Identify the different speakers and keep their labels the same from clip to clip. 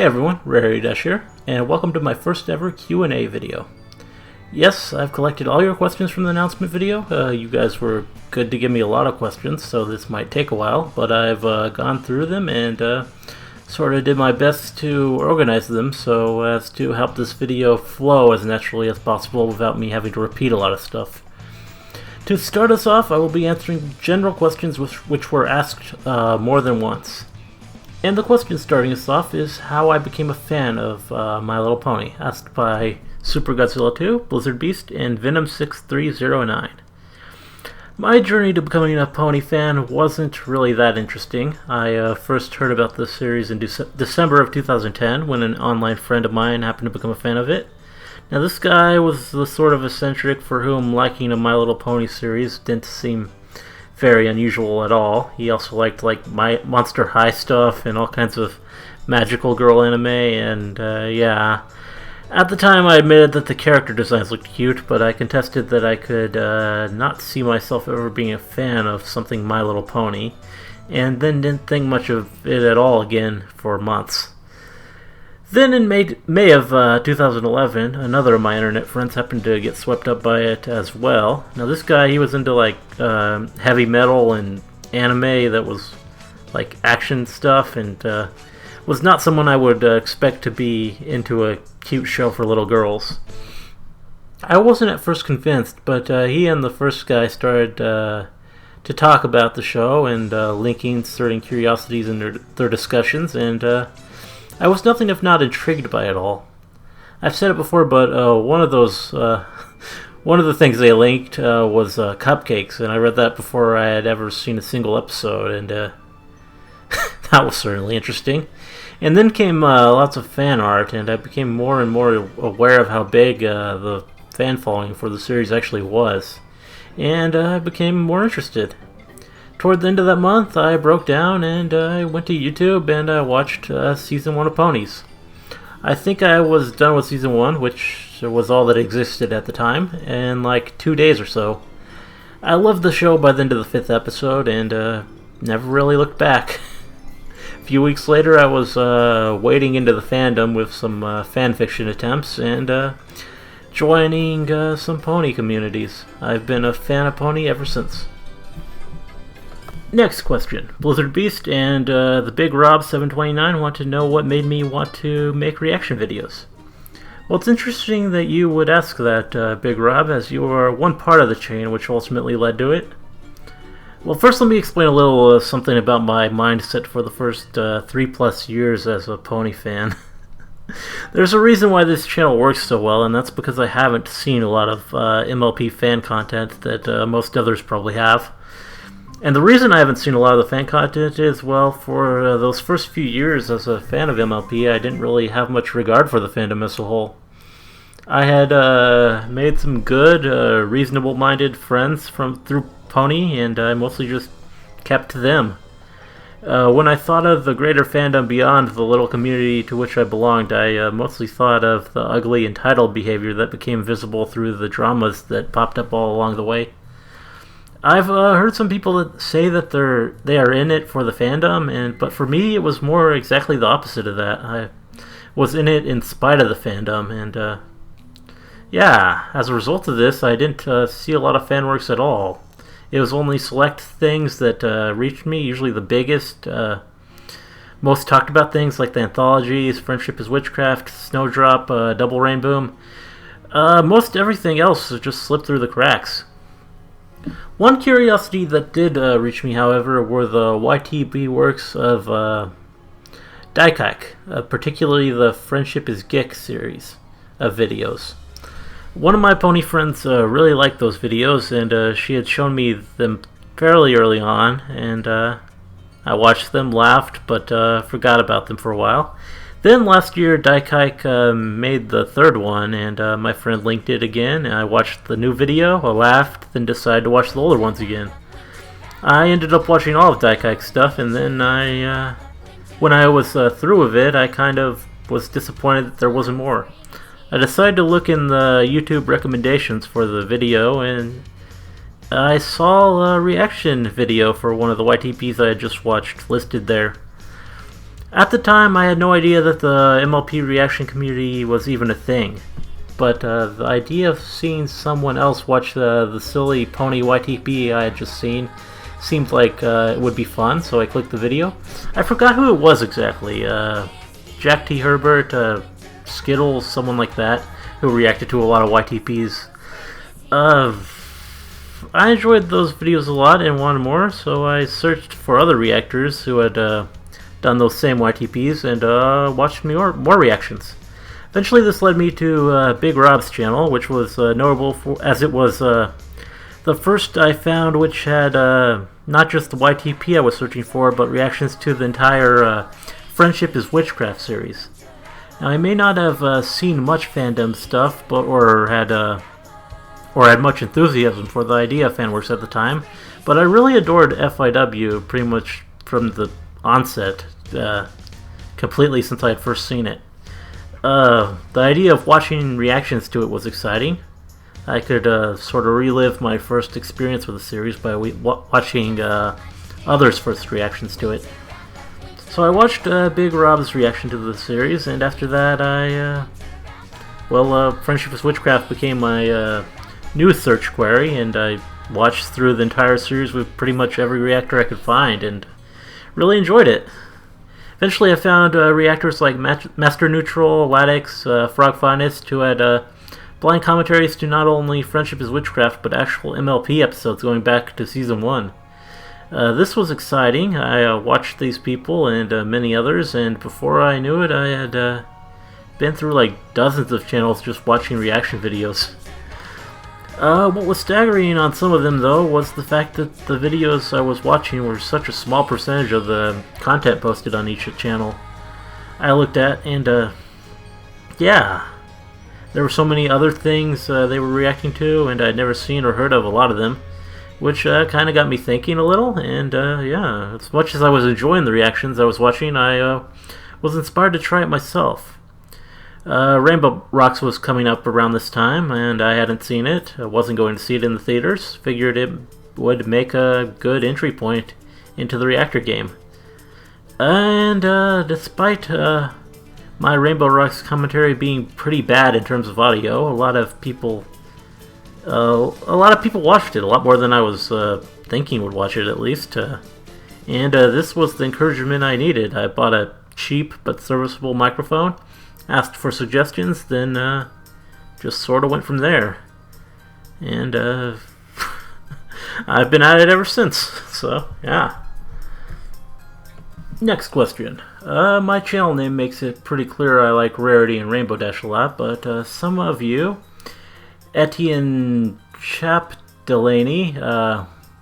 Speaker 1: everyone, RarityDash here, and welcome to my first ever Q&A video. Yes, I've collected all your questions from the announcement video. You guys were good to give me a lot of questions, so this might take a while, but I've gone through them and sort of did my best to organize them so as to help this video flow as naturally as possible without me having to repeat a lot of stuff. To start us off, I will be answering general questions which were asked more than once. And the question starting us off is how I became a fan of My Little Pony, asked by Super Godzilla 2, Blizzard Beast, and Venom6309. My journey to becoming a pony fan wasn't really that interesting. I first heard about this series in December of 2010 when an online friend of mine happened to become a fan of it. Now this guy was the sort of eccentric for whom liking a My Little Pony series didn't seem very unusual at all. He also liked my Monster High stuff and all kinds of magical girl anime, and yeah. At the time I admitted that the character designs looked cute, but I contested that I could not see myself ever being a fan of something My Little Pony, and then didn't think much of it at all again for months. Then in May of 2011, another of my internet friends happened to get swept up by it as well. Now this guy, he was into heavy metal and anime that was like action stuff, and was not someone I would expect to be into a cute show for little girls. I wasn't at first convinced, but he and the first guy started to talk about the show and linking certain curiosities in their discussions, and I was nothing if not intrigued by it all. I've said it before, but one of the things they linked was cupcakes, and I read that before I had ever seen a single episode, and that was certainly interesting. And then came lots of fan art, and I became more and more aware of how big the fan following for the series actually was, and I became more interested. Toward the end of that month, I broke down and I went to YouTube and I watched Season 1 of Ponies. I think I was done with Season 1, which was all that existed at the time, in like 2 days or so. I loved the show by the end of the 5th episode and never really looked back. A few weeks later, I was wading into the fandom with some fanfiction attempts and joining some pony communities. I've been a fan of Pony ever since. Next question. Blizzard Beast and the Big Rob 729 want to know what made me want to make reaction videos. Well, it's interesting that you would ask that, Big Rob, as you are one part of the chain which ultimately led to it. Well, first let me explain a little something about my mindset for the first 3+ years as a pony fan. There's a reason why this channel works so well, and that's because I haven't seen a lot of MLP fan content that most others probably have. And the reason I haven't seen a lot of the fan content is, well, for those first few years as a fan of MLP, I didn't really have much regard for the fandom as a whole. I had made some good, reasonable-minded friends through Pony, and I mostly just kept to them. When I thought of the greater fandom beyond the little community to which I belonged, I mostly thought of the ugly entitled behavior that became visible through the dramas that popped up all along the way. I've heard some people that say that they are in it for the fandom, but for me it was more exactly the opposite of that. I was in it in spite of the fandom, and yeah, as a result of this, I didn't see a lot of fan works at all. It was only select things that reached me, usually the biggest, most talked about things like the anthologies, Friendship is Witchcraft, Snowdrop, Double Rainboom. Most everything else just slipped through the cracks. One curiosity that did reach me, however, were the YTB works of Daikaik, particularly the Friendship is Geek series of videos. One of my pony friends really liked those videos, and she had shown me them fairly early on, and I watched them, laughed, but forgot about them for a while. Then last year, Daikaik made the third one, and my friend linked it again, and I watched the new video, I laughed, then decided to watch the older ones again. I ended up watching all of Daikaik's stuff, and then when I was through with it, I kind of was disappointed that there wasn't more. I decided to look in the YouTube recommendations for the video, and I saw a reaction video for one of the YTPs I had just watched listed there. At the time, I had no idea that the MLP reaction community was even a thing. But the idea of seeing someone else watch the silly pony YTP I had just seen seemed like it would be fun, so I clicked the video. I forgot who it was exactly. Jack T. Herbert, Skittles, someone like that, who reacted to a lot of YTPs. I enjoyed those videos a lot and wanted more, so I searched for other reactors who had done those same YTPs and watched more reactions. Eventually this led me to Big Rob's channel, which was notable as it was the first I found which had not just the YTP I was searching for, but reactions to the entire Friendship is Witchcraft series. Now I may not have seen much fandom stuff, or had much enthusiasm for the idea of fanworks at the time, but I really adored FIW pretty much from the onset, completely since I had first seen it. The idea of watching reactions to it was exciting. I could sort of relive my first experience with the series by watching others' first reactions to it. So I watched Big Rob's reaction to the series, and after that Friendship is Witchcraft became my new search query, and I watched through the entire series with pretty much every reactor I could find, and really enjoyed it. Eventually I found reactors like Master Neutral, Ladix, Frog Finest, who had blind commentaries to not only Friendship is Witchcraft, but actual MLP episodes going back to Season 1. This was exciting. I watched these people and many others, and before I knew it, I had been through like dozens of channels just watching reaction videos. What was staggering on some of them, though, was the fact that the videos I was watching were such a small percentage of the content posted on each channel I looked at, and yeah, there were so many other things they were reacting to, and I'd never seen or heard of a lot of them, which kind of got me thinking a little, and yeah, as much as I was enjoying the reactions I was watching, I was inspired to try it myself. Rainbow Rocks was coming up around this time, and I hadn't seen it. I wasn't going to see it in the theaters. Figured it would make a good entry point into the reactor game. And despite my Rainbow Rocks commentary being pretty bad in terms of audio, a lot of people watched it, a lot more than I was thinking would watch it, at least. And this was the encouragement I needed. I bought a cheap but serviceable microphone, asked for suggestions, then just sort of went from there. And I've been at it ever since, so yeah. Next question. My channel name makes it pretty clear I like Rarity and RarityDash a lot, but some of you, Etienne Chap Delaney,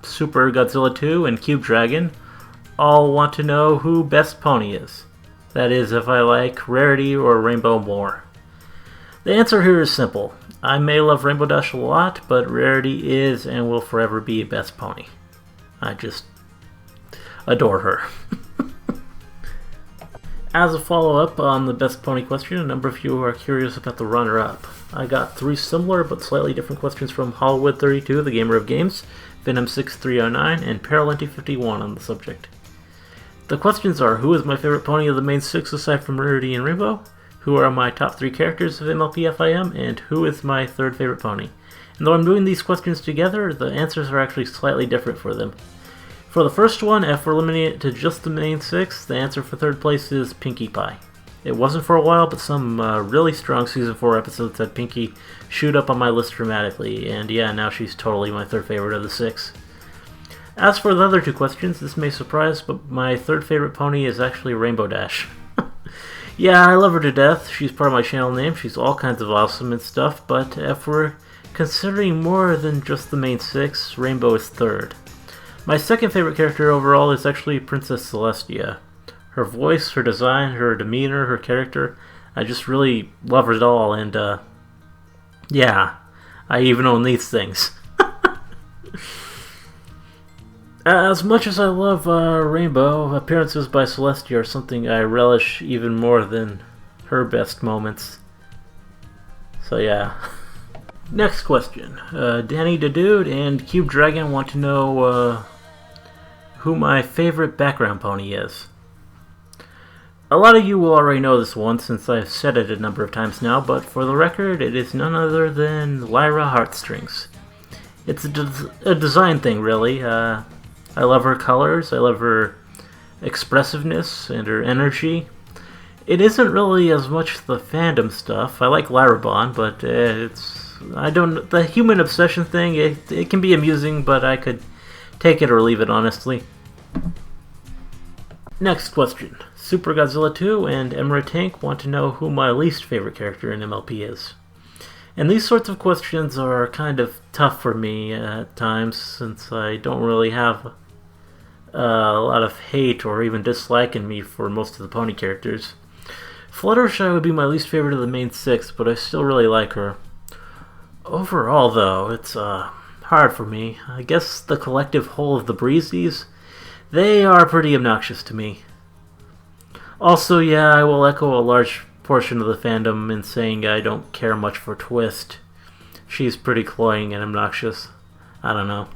Speaker 1: Super Godzilla 2, and Cube Dragon, all want to know who Best Pony is. That is, if I like Rarity or Rainbow more. The answer here is simple. I may love RarityDash a lot, but Rarity is and will forever be Best Pony. I just adore her. As a follow-up on the Best Pony question, a number of you are curious about the runner-up. I got 3 similar but slightly different questions from Hollywood32, the Gamer of Games, Venom6309, and Paralenti51 on the subject. The questions are: who is my favorite pony of the main 6 aside from Rarity and Rainbow? Who are my top 3 characters of MLP FIM? And who is my third favorite pony? And though I'm doing these questions together, the answers are actually slightly different for them. For the first one, if we're limiting it to just the main 6, the answer for third place is Pinkie Pie. It wasn't for a while, but some really strong Season 4 episodes had Pinkie shoot up on my list dramatically, and yeah, now she's totally my third favorite of the 6. As for the other 2 questions, this may surprise, but my third favorite pony is actually RarityDash. Yeah, I love her to death. She's part of my channel name. She's all kinds of awesome and stuff, but if we're considering more than just the main 6, Rainbow is third. My second favorite character overall is actually Princess Celestia. Her voice, her design, her demeanor, her character, I just really love it all, and yeah, I even own these things. As much as I love Rainbow, appearances by Celestia are something I relish even more than her best moments. So yeah. Next question. Danny the Dude and Cube Dragon want to know who my favorite background pony is. A lot of you will already know this one since I've said it a number of times now, but for the record, it is none other than Lyra Heartstrings. It's a design thing, really. I love her colors, I love her expressiveness and her energy. It isn't really as much the fandom stuff. I like Lyra Bond, but the human obsession thing, it can be amusing, but I could take it or leave it, honestly. Next question. Super Godzilla 2 and Emerald Tank want to know who my least favorite character in MLP is. And these sorts of questions are kind of tough for me at times, since I don't really have a lot of hate or even dislike in me for most of the pony characters. Fluttershy would be my least favorite of the main 6, but I still really like her. Overall, though, it's hard for me. I guess the collective whole of the Breezies, they are pretty obnoxious to me. Also, yeah, I will echo a large portion of the fandom in saying I don't care much for Twist. She's pretty cloying and obnoxious. I don't know.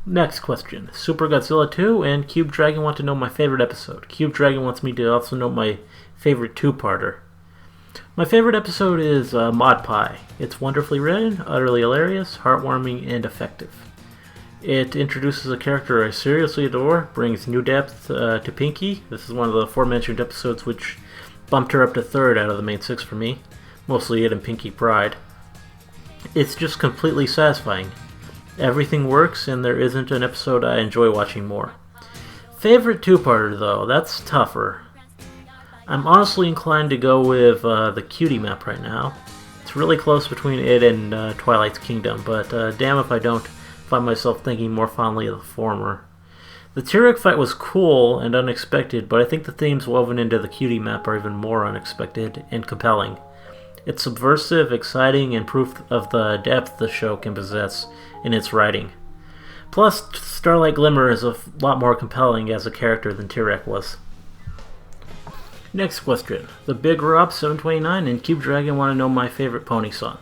Speaker 1: Next question. Super Godzilla 2 and Cube Dragon want to know my favorite episode. Cube Dragon wants me to also know my favorite two-parter. My favorite episode is Mod Pie. It's wonderfully written, utterly hilarious, heartwarming, and effective. It introduces a character I seriously adore, brings new depth to Pinky. This is one of the aforementioned episodes which bumped her up to 3rd out of the main 6 for me, mostly it and Pinky Pride. It's just completely satisfying. Everything works, and there isn't an episode I enjoy watching more. Favorite two-parter, though, that's tougher. I'm honestly inclined to go with the Cutie map right now. It's really close between it and Twilight's Kingdom, but damn if I don't find myself thinking more fondly of the former. The T-Rex fight was cool and unexpected, but I think the themes woven into the Cutie map are even more unexpected and compelling. It's subversive, exciting, and proof of the depth the show can possess in its writing. Plus, Starlight Glimmer is a lot more compelling as a character than T-Rex was. Next question. The Big Rob 729 and Cube Dragon want to know my favorite pony song.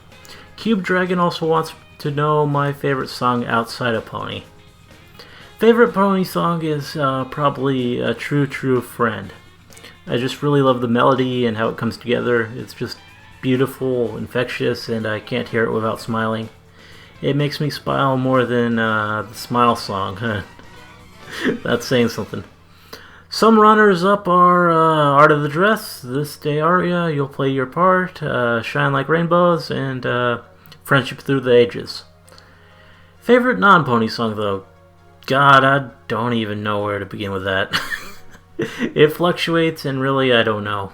Speaker 1: Cube Dragon also wants to know my favorite song outside of Pony. Favorite pony song is probably A True True Friend. I just really love the melody and how it comes together. It's just beautiful, infectious, and I can't hear it without smiling. It makes me smile more than the Smile song. That's saying something. Some runners-up are Art of the Dress, This Day Aria, You'll Play Your Part, Shine Like Rainbows, and Friendship Through the Ages. Favorite non-pony song, though? God, I don't even know where to begin with that. It fluctuates, and really, I don't know.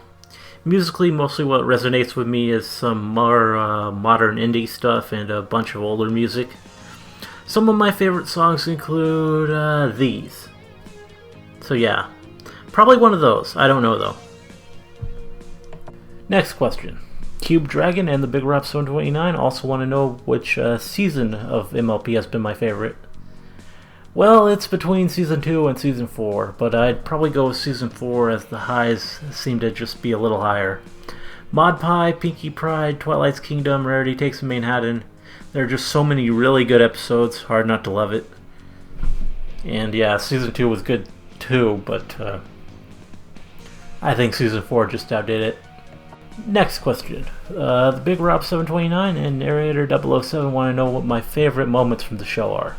Speaker 1: Musically, mostly what resonates with me is some more modern indie stuff and a bunch of older music. Some of my favorite songs include these. So yeah, probably one of those. I don't know, though. Next question. Cube Dragon and the Big Rob 729 also want to know which season of MLP has been my favorite. Well, it's between Season 2 and Season 4, but I'd probably go with Season 4 as the highs seem to just be a little higher. Mod Pie, Pinky Pride, Twilight's Kingdom, Rarity Takes Manhattan. There are just so many really good episodes, hard not to love it. And yeah, Season 2 was good too, but I think Season 4 just outdid it. Next question. The Big Rob 729 and Narrator 007 want to know what my favorite moments from the show are.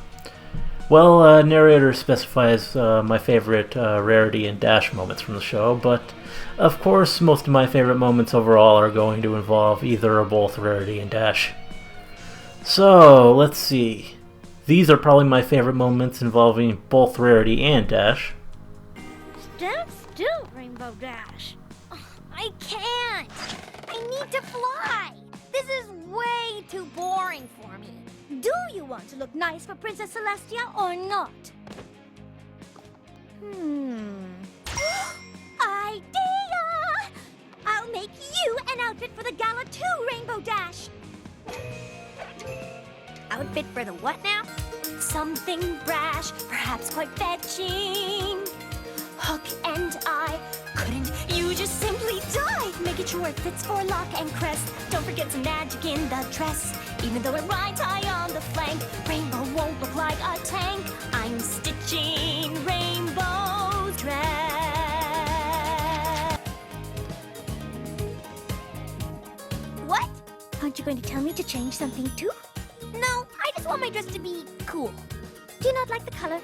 Speaker 1: Well, Narrator specifies my favorite Rarity and Dash moments from the show, but of course most of my favorite moments overall are going to involve either or both Rarity and Dash. So, let's see. These are probably my favorite moments involving both Rarity and Dash.
Speaker 2: Stand still, Rainbow Dash. I can't! I need to fly! This is way too boring for me. Do you want to look nice for Princess Celestia or not? Idea! I'll make you an outfit for the gala too, Rainbow Dash! Outfit for the what now? Something brash, perhaps quite fetching. Hook and eye, couldn't you just simply dive? Making sure it fits for lock and crest. Don't forget some magic in the dress. Even though it rides high on the flank, Rainbow won't look like a tank. I'm stitching Rainbow's dress. Aren't you going to tell me to change something too? No, I just want my dress to be cool. Do you not like the color?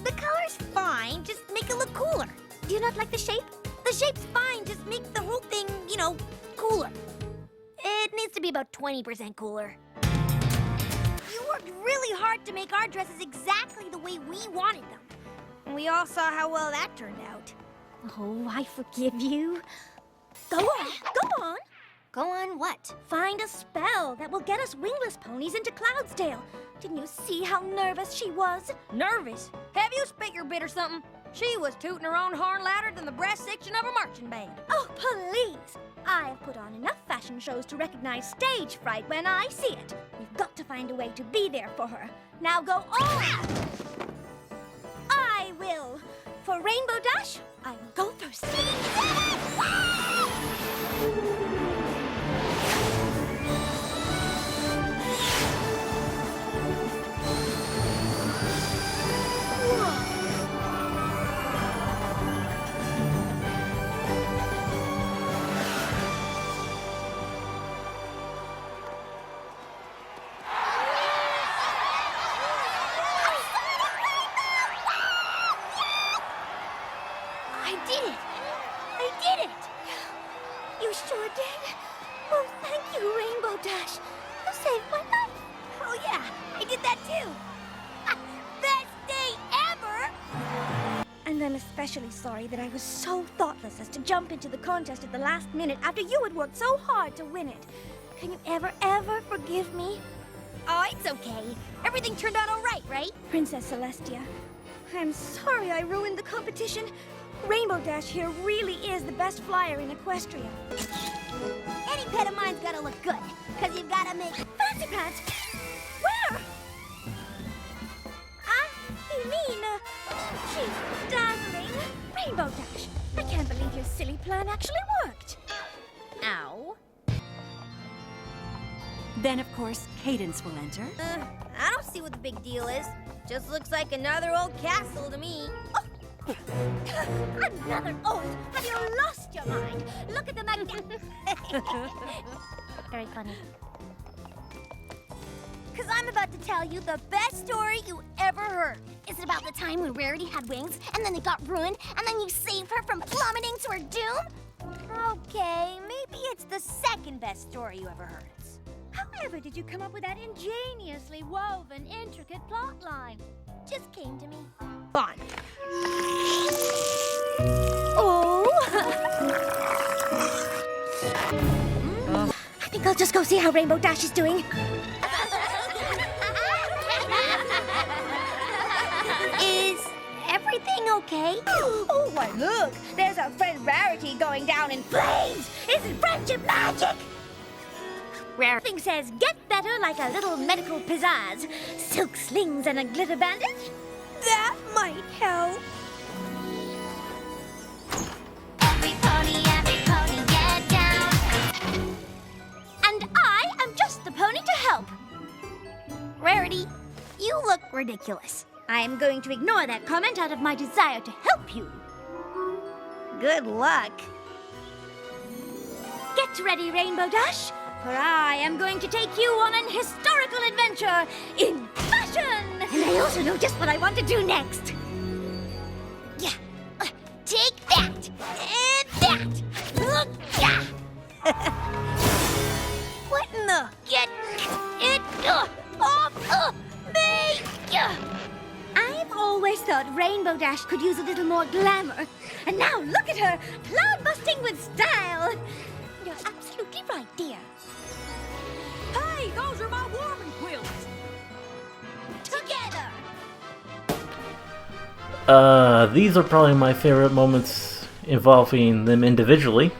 Speaker 2: The color's fine, just make it look cooler. Do you not like the shape? The shape's fine, just make the whole thing, cooler. It needs to be about 20% cooler. You worked really hard to make our dresses exactly the way we wanted them. And we all saw how well that turned out. Oh, I forgive you. Go on, go on. Go on what? Find a spell that will get us wingless ponies into Cloudsdale. Didn't you see how nervous she was? Nervous? Have you spit your bit or something? She was tooting her own horn louder than the brass section of a marching band. Oh, please. I have put on enough fashion shows to recognize stage fright when I see it. We've got to find a way to be there for her. Now go on! I will. For Rainbow Dash, I will go first. I did it! You sure did? Oh, thank you, Rainbow Dash. You saved my life. Oh, yeah, I did that too. Best day ever! And I'm especially sorry that I was so thoughtless as to jump into the contest at the last minute after you had worked so hard to win it. Can you ever forgive me? Oh, it's okay. Everything turned out all right? Princess Celestia, I'm sorry I ruined the competition. Rainbow Dash here really is the best flyer in Equestria. Any pet of mine's gotta look good, because you've gotta make fancy pants. Where? You mean, she's dazzling. Rainbow Dash, I can't believe your silly plan actually worked. Ow.
Speaker 3: Then, of course, Cadence will enter.
Speaker 2: I don't see what the big deal is. Just looks like another old castle to me. Oh. Another oath? Have you lost your mind? Look at the Very funny. Because I'm about to tell you the best story you ever heard. Is it about the time when Rarity had wings, and then they got ruined, and then you saved her from plummeting to her doom? Okay, maybe it's the second best story you ever heard. However did you come up with that ingeniously woven, intricate plot line? Just came to me. Fun. Oh! I think I'll just go see how Rainbow Dash is doing. Is everything okay? Oh, why look! There's our friend Rarity going down in flames! Isn't friendship magic? Rarity says, get better like a little medical pizzazz. Silk slings and a glitter bandage? That might help. Every pony, get down. And I am just the pony to help. Rarity, you look ridiculous. I am going to ignore that comment out of my desire to help you. Good luck. Get ready, Rainbow Dash. For I am going to take you on an historical adventure in fashion! And I also know just what I want to do next. Yeah, take that, and that. What in the? Get it off me! I've always thought Rainbow Dash could use a little more glamour. And now look at her, cloud-busting with style. You're absolutely right, dear.
Speaker 3: Hey, those are my warming quilts!
Speaker 2: Together!
Speaker 1: These are probably my favorite moments involving them individually.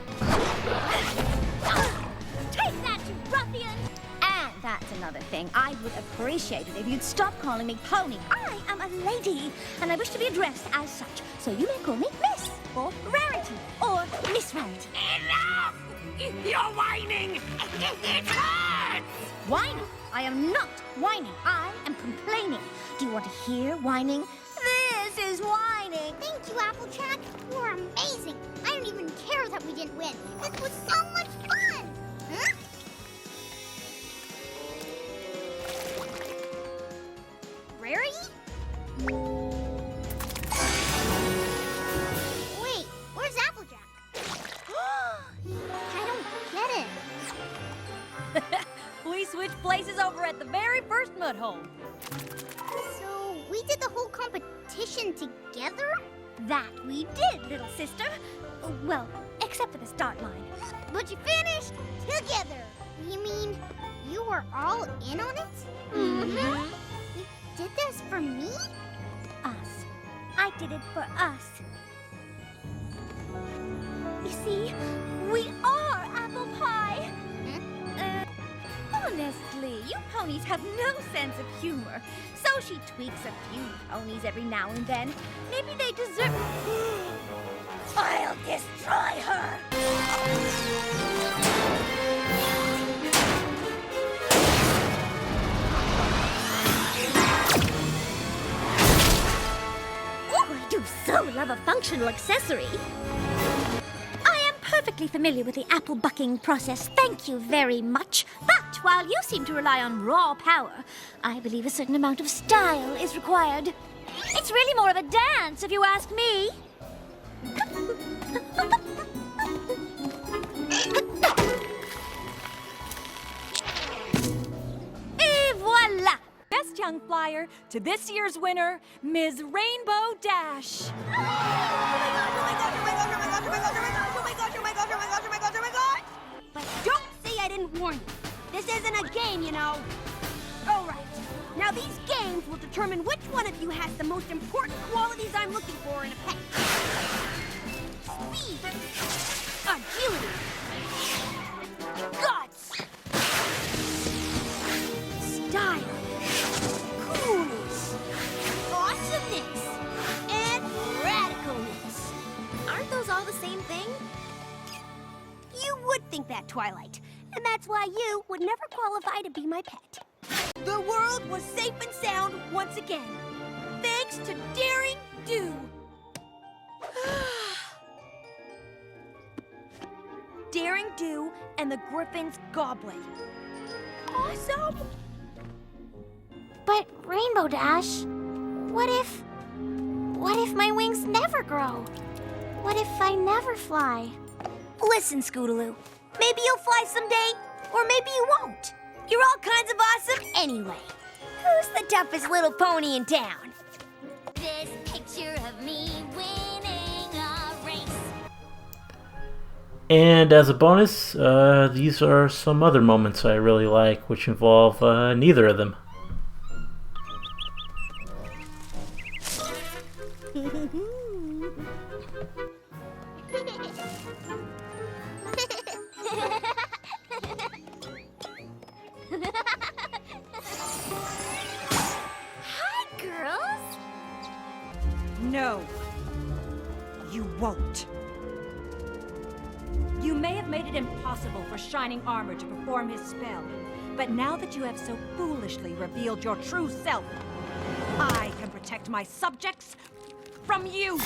Speaker 2: Take that, you ruffian! And that's another thing. I would appreciate it if you'd stop calling me Pony. I am a lady, and I wish to be addressed as such. So you may call me Miss, or Rarity, or Miss Rarity.
Speaker 3: Enough! You're whining! It hurts!
Speaker 2: Whining? I am not whining. I am complaining. Do you want to hear whining? This is whining.
Speaker 4: Thank you, Applejack. You were amazing. I don't even care that we didn't win. This was so much fun. Huh?
Speaker 3: over at the very first mud hole.
Speaker 4: So we did the whole competition together?
Speaker 2: That we did, little sister. Well, except for the start line.
Speaker 4: But you finished together. You mean you were all in on it?
Speaker 2: Mm-hmm.
Speaker 4: You did this for me?
Speaker 2: Us. I did it for us. You see, we are apple pie. Honestly, you ponies have no sense of humor. So she tweaks a few ponies every now and then. Maybe they deserve... I'll destroy her! Oh, I do so love a functional accessory. I am perfectly familiar with the apple bucking process, thank you very much. But while you seem to rely on raw power, I believe a certain amount of style is required. It's really more of a dance, if you ask me. Et voila!
Speaker 3: Best young flyer to this year's winner, Ms. Rainbow Dash.
Speaker 5: But don't say I didn't warn you. This isn't a game, you know. All right. Now these games will determine which one of you has the most important qualities I'm looking for in a pet. Speed, agility, guts, style, coolness, awesomeness, and radicalness. Aren't those all the same thing? You would think that, Twilight, and that's why you would never qualify to be my pet. The world was safe and sound once again, thanks to Daring Do. Daring Do and the Griffin's Goblet. Awesome!
Speaker 4: But Rainbow Dash, what if my wings never grow? What if I never fly?
Speaker 5: Listen, Scootaloo, maybe you'll fly someday, or maybe you won't. You're all kinds of awesome anyway. Who's the toughest little pony in town?
Speaker 2: This picture of me winning a race.
Speaker 1: And as a bonus, these are some other moments I really like, which involve neither of them.
Speaker 2: Hi, girls.
Speaker 3: No, you won't. You may have made it impossible for Shining Armor to perform his spell, but now that you have so foolishly revealed your true self, I can protect my subjects from you.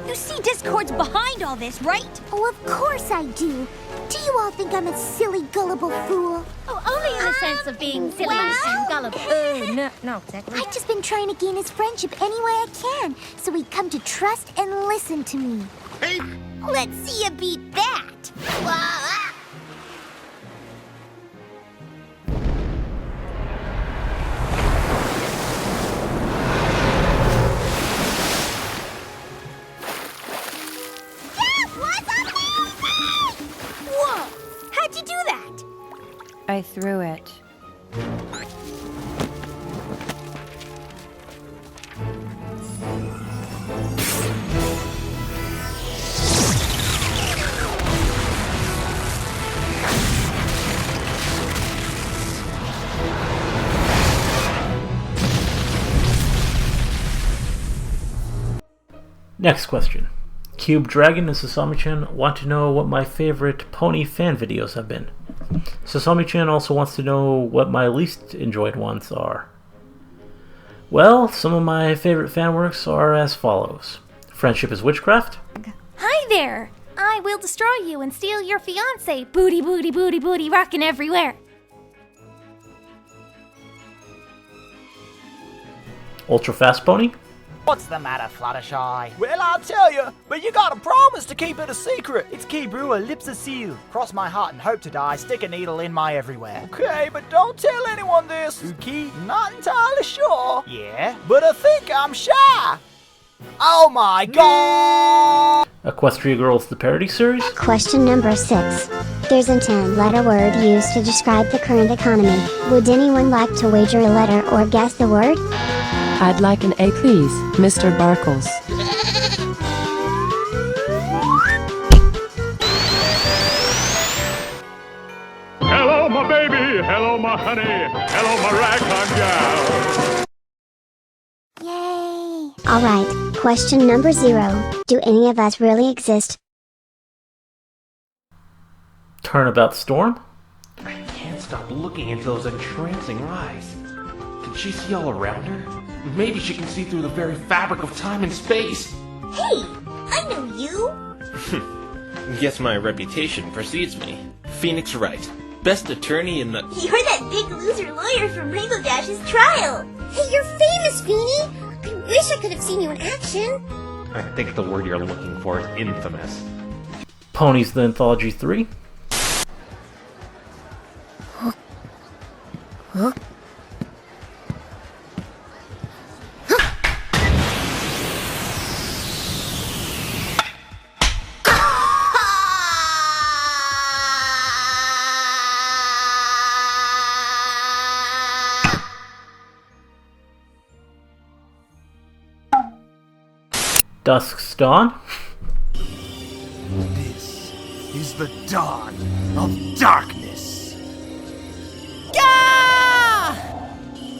Speaker 2: You see Discord's behind all this, right?
Speaker 4: Oh, of course I do. Do you all think I'm a silly, gullible fool?
Speaker 2: Oh, only in the sense of being silly and gullible.
Speaker 3: No, exactly.
Speaker 4: I've just been trying to gain his friendship any way I can, so he'd come to trust and listen to me.
Speaker 5: Let's see you beat that. Whoa! How'd you do that?
Speaker 6: I threw it.
Speaker 1: Next question. Cube Dragon and Sasami-chan want to know what my favorite pony fan videos have been. Sasami-chan also wants to know what my least enjoyed ones are. Well, some of my favorite fan works are as follows. Friendship is Witchcraft,
Speaker 2: Hi there.
Speaker 4: I will destroy you and steal your fiance. Booty, booty, booty, booty, rockin' everywhere.
Speaker 1: Ultra Fast Pony?
Speaker 7: What's the matter, Fluttershy?
Speaker 8: Well, I'll tell you, but you gotta promise to keep it a secret.
Speaker 7: It's key brewer, lips are sealed. Cross my heart and hope to die, stick a needle in my everywhere.
Speaker 8: Okay, but don't tell anyone this.
Speaker 7: Okay?
Speaker 8: Not entirely sure,
Speaker 7: Yeah?
Speaker 8: but I think I'm shy. Oh my god!
Speaker 1: Equestria Girls, the parody series?
Speaker 9: Question number 6. There's a 10-letter word used to describe the current economy. Would anyone like to wager a letter or guess the word?
Speaker 10: I'd like an A, please, Mr. Barkles.
Speaker 11: Hello, my baby. Hello, my honey. Hello, my ragtime gal.
Speaker 9: Yay! Alright, question number 0. Do any of us really exist?
Speaker 1: Turnabout Storm?
Speaker 12: I can't stop looking into those entrancing eyes. Can she see all around her? Maybe she can see through the very fabric of time and space.
Speaker 5: Hey, I know you.
Speaker 13: Guess my reputation precedes me. Phoenix Wright, best attorney in the...
Speaker 5: You're that big loser lawyer from Rainbow Dash's trial. Hey, you're famous, Feeny. I wish I could have seen you in action.
Speaker 12: I think the word you're looking for is infamous.
Speaker 1: Ponies the Anthology 3?
Speaker 9: Huh?
Speaker 1: Dusk's Dawn?
Speaker 8: This is the dawn of darkness.
Speaker 14: Gah!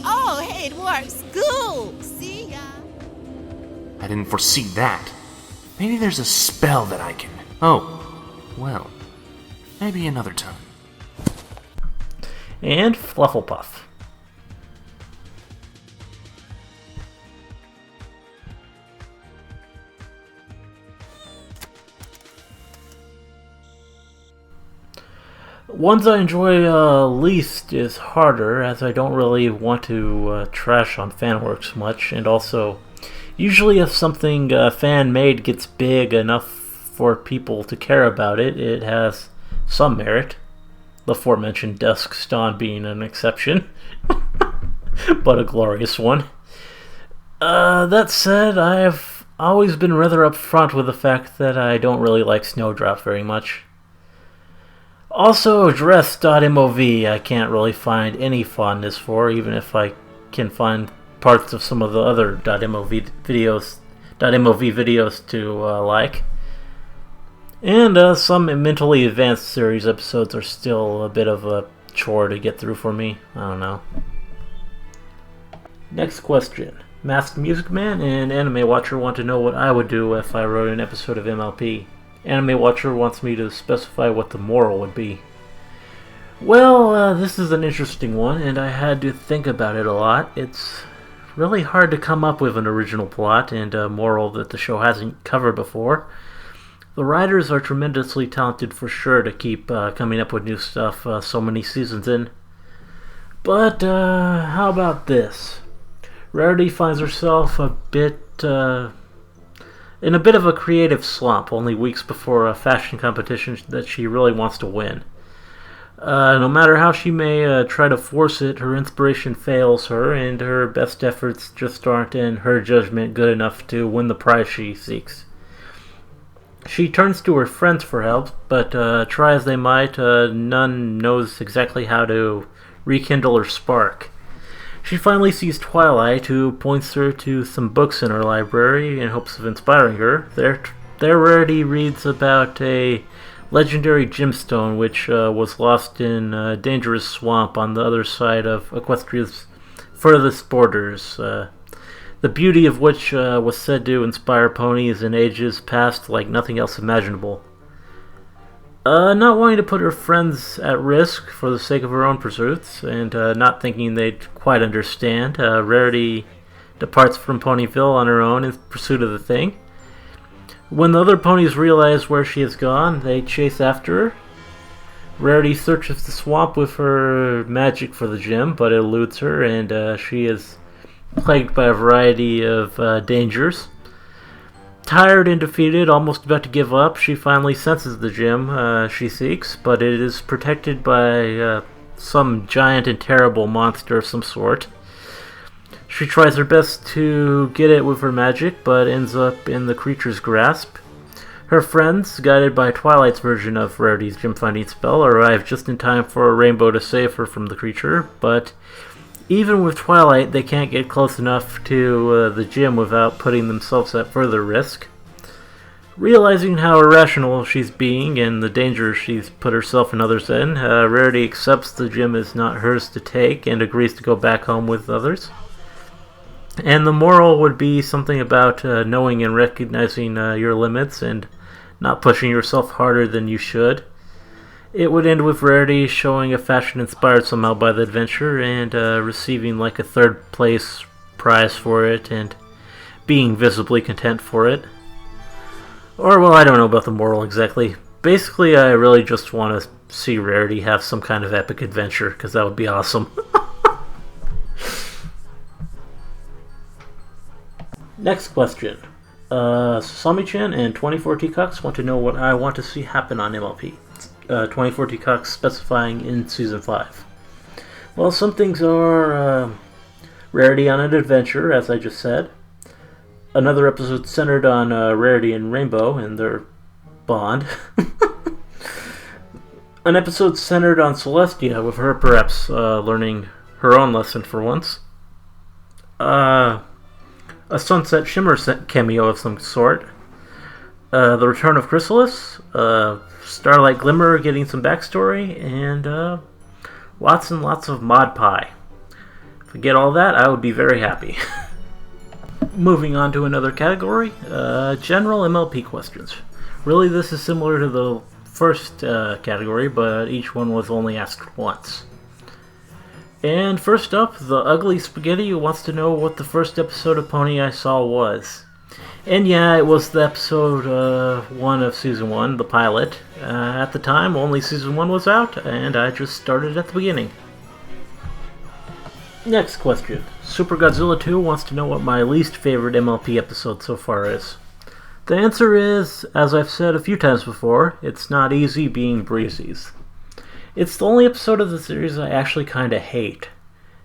Speaker 14: Oh, hey, it works. Cool. See ya.
Speaker 12: I didn't foresee that. Maybe there's a spell that I can... Oh, well, maybe another time.
Speaker 1: And Flufflepuff. Ones I enjoy least is harder, as I don't really want to trash on fanworks much, and also, usually if something fan-made gets big enough for people to care about it, it has some merit. The aforementioned Dusk's Dawn being an exception, but a glorious one. That said, I have always been rather upfront with the fact that I don't really like Snowdrop very much. Also, Dress.mov I can't really find any fondness for, even if I can find parts of some of the other .mov videos to like. And some mentally advanced series episodes are still a bit of a chore to get through for me. I don't know. Next question. Masked Music Man and Anime Watcher want to know what I would do if I wrote an episode of MLP. Anime Watcher wants me to specify what the moral would be. Well, this is an interesting one, and I had to think about it a lot. It's really hard to come up with an original plot and a moral that the show hasn't covered before. The writers are tremendously talented for sure to keep coming up with new stuff so many seasons in. But how about this? Rarity finds herself in a bit of a creative slump, only weeks before a fashion competition that she really wants to win. No matter how she may try to force it, her inspiration fails her, and her best efforts just aren't, in her judgment, good enough to win the prize she seeks. She turns to her friends for help, but try as they might, none knows exactly how to rekindle her spark. She finally sees Twilight, who points her to some books in her library in hopes of inspiring her. There Rarity reads about a legendary gemstone which was lost in a dangerous swamp on the other side of Equestria's furthest borders, the beauty of which was said to inspire ponies in ages past like nothing else imaginable. Not wanting to put her friends at risk for the sake of her own pursuits, and not thinking they'd quite understand, Rarity departs from Ponyville on her own in pursuit of the thing. When the other ponies realize where she has gone, they chase after her. Rarity searches the swamp with her magic for the gem, but it eludes her, and she is plagued by a variety of dangers. Tired and defeated, almost about to give up, she finally senses the gem she seeks, but it is protected by some giant and terrible monster of some sort. She tries her best to get it with her magic, but ends up in the creature's grasp. Her friends, guided by Twilight's version of Rarity's gem-finding spell, arrive just in time for a rainbow to save her from the creature, but even with Twilight, they can't get close enough to the gem without putting themselves at further risk. Realizing how irrational she's being and the danger she's put herself and others in, Rarity accepts the gem is not hers to take and agrees to go back home with others. And the moral would be something about knowing and recognizing your limits and not pushing yourself harder than you should. It would end with Rarity showing a fashion inspired somehow by the adventure and receiving like a third place prize for it and being visibly content for it. Or, well, I don't know about the moral exactly. Basically, I really just want to see Rarity have some kind of epic adventure, because that would be awesome. Next question. Sami-chan and 24 Teacocks want to know what I want to see happen on MLP. 24 Teacocks specifying in Season 5. Well, some things are Rarity on an adventure, as I just said. Another episode centered on Rarity and Rainbow and their bond. An episode centered on Celestia, with her perhaps learning her own lesson for once. A Sunset Shimmer cameo of some sort. The return of Chrysalis. Starlight Glimmer getting some backstory. And lots and lots of Mod Pie. If I get all that, I would be very happy. Moving on to another category. General MLP questions. Really, this is similar to the first category, but each one was only asked once. And first up, the Ugly Spaghetti who wants to know what the first episode of Pony I saw was. And yeah, it was the episode 1 of Season 1, the pilot. At the time, only Season 1 was out, and I just started at the beginning. Next question. Super Godzilla 2 wants to know what my least favorite MLP episode so far is. The answer is, as I've said a few times before, it's not easy being Breezy's. It's the only episode of the series I actually kind of hate.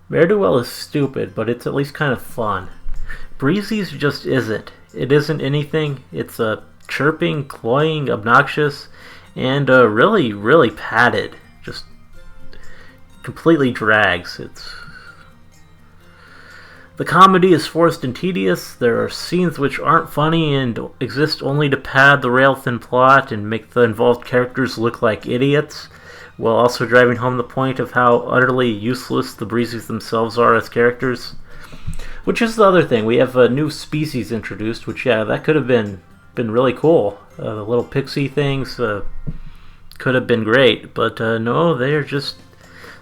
Speaker 1: Ne'er-do-well is stupid, but it's at least kind of fun. Breezy's just isn't. It isn't anything. It's chirping, cloying, obnoxious, and really, really padded. Just completely drags. The comedy is forced and tedious. There are scenes which aren't funny and exist only to pad the rail-thin plot and make the involved characters look like idiots, while also driving home the point of how utterly useless the Breezes themselves are as characters. Which is the other thing. We have a new species introduced, which, yeah, that could have been really cool. The little pixie things could have been great, but no, they're just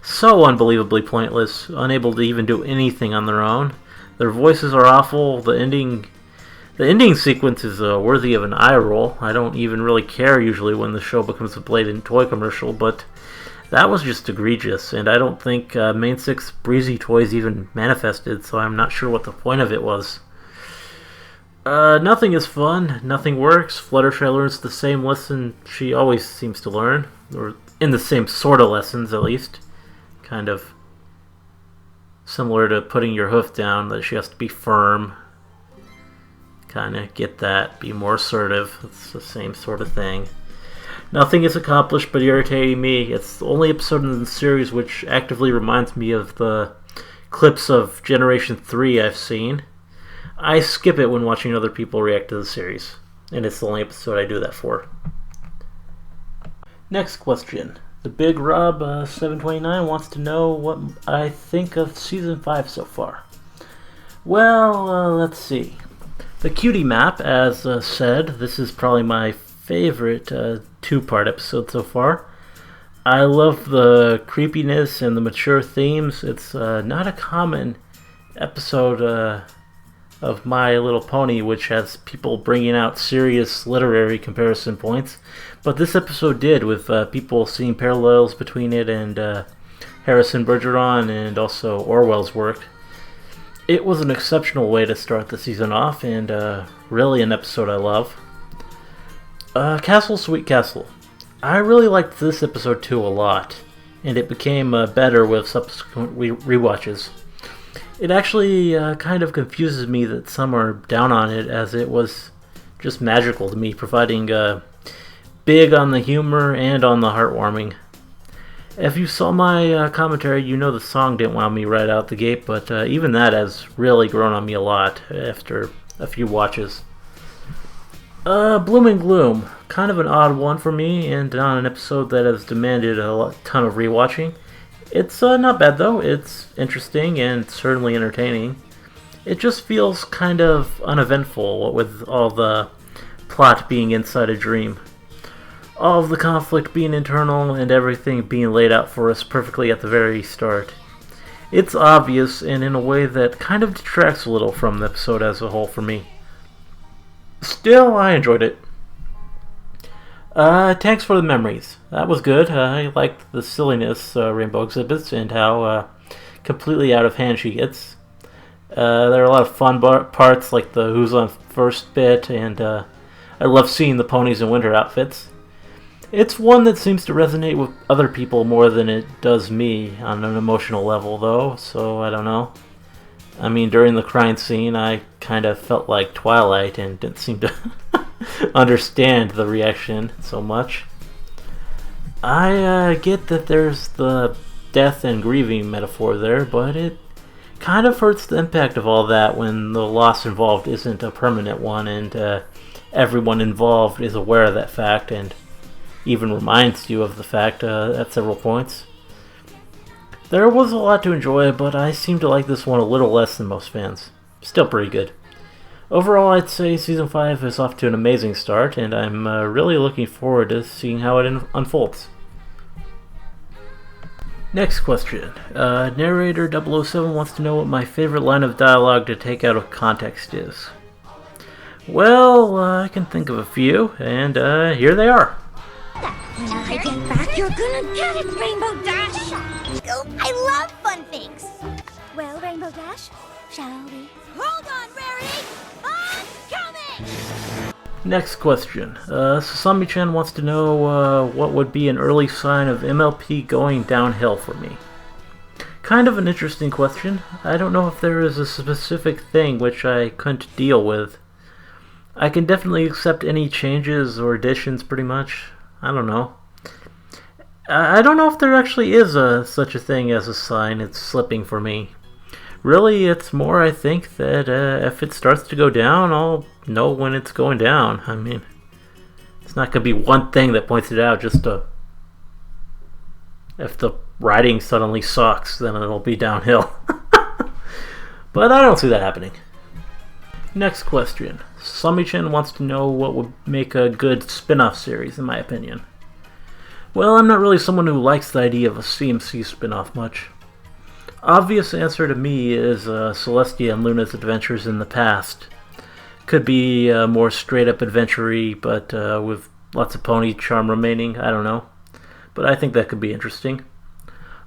Speaker 1: so unbelievably pointless, unable to even do anything on their own. Their voices are awful. The ending sequence is worthy of an eye roll. I don't even really care usually when the show becomes a blatant toy commercial, but that was just egregious, and I don't think Main 6 Breezy toys even manifested, so I'm not sure what the point of it was. Nothing is fun, nothing works. Fluttershy learns the same lesson she always seems to learn, or in the same sort of lessons at least. Kind of similar to putting your hoof down, that she has to be firm. Kind of get that, be more assertive. It's the same sort of thing. Nothing is accomplished but irritating me. It's the only episode in the series which actively reminds me of the clips of Generation 3 I've seen. I skip it when watching other people react to the series, and it's the only episode I do that for. Next question. The Big Rob 729 wants to know what I think of Season 5 so far. Well, let's see. The Cutie Map, as said, this is probably my favorite two-part episode so far. I love the creepiness and the mature themes. It's not a common episode of My Little Pony, which has people bringing out serious literary comparison points, but this episode did, with people seeing parallels between it and Harrison Bergeron and also Orwell's work. It was an exceptional way to start the season off, and really an episode I love. Castle Sweet Castle. I really liked this episode too a lot, and it became better with subsequent rewatches. It actually kind of confuses me that some are down on it, as it was just magical to me, providing big on the humor and on the heartwarming. If you saw my commentary, you know the song didn't wow me right out the gate, but even that has really grown on me a lot after a few watches. Bloom and Gloom, kind of an odd one for me, and on an episode that has demanded a ton of rewatching. It's not bad though, it's interesting and certainly entertaining. It just feels kind of uneventful with all the plot being inside a dream. All of the conflict being internal and everything being laid out for us perfectly at the very start. It's obvious, and in a way that kind of detracts a little from the episode as a whole for me. Still, I enjoyed it. Thanks for the memories. That was good. I liked the silliness Rainbow exhibits and how completely out of hand she gets. There are a lot of fun parts, like the Who's on First bit, and I love seeing the ponies in winter outfits. It's one that seems to resonate with other people more than it does me on an emotional level, though, so I don't know. I mean, during the crying scene, I kind of felt like Twilight and didn't seem to understand the reaction so much. I get that there's the death and grieving metaphor there, but it kind of hurts the impact of all that when the loss involved isn't a permanent one, and everyone involved is aware of that fact and even reminds you of the fact at several points. There was a lot to enjoy, but I seem to like this one a little less than most fans. Still pretty good. Overall, I'd say Season 5 is off to an amazing start, and I'm really looking forward to seeing how it unfolds. Next question. Narrator 007 wants to know what my favorite line of dialogue to take out of context is. Well, I can think of a few, and here they are.
Speaker 5: When I get back, you're gonna get it, Rainbow Dash! Oh, I love fun things!
Speaker 2: Well, Rainbow Dash, shall we?
Speaker 5: Hold on, Rarity! I'm coming!
Speaker 1: Next question. Sasami-chan wants to know what would be an early sign of MLP going downhill for me. Kind of an interesting question. I don't know if there is a specific thing which I couldn't deal with. I can definitely accept any changes or additions pretty much. I don't know. I don't know if there actually is such a thing as a sign it's slipping for me. Really, it's more, I think, that if it starts to go down, I'll know when it's going down. I mean, it's not going to be one thing that points it out, just if the writing suddenly sucks, then it'll be downhill. But I don't see that happening. Next question. Sami-chan wants to know what would make a good spin-off series, in my opinion. Well, I'm not really someone who likes the idea of a CMC spin-off much. Obvious answer to me is Celestia and Luna's adventures in the past. Could be more straight-up adventure-y, but with lots of pony charm remaining, I don't know. But I think that could be interesting.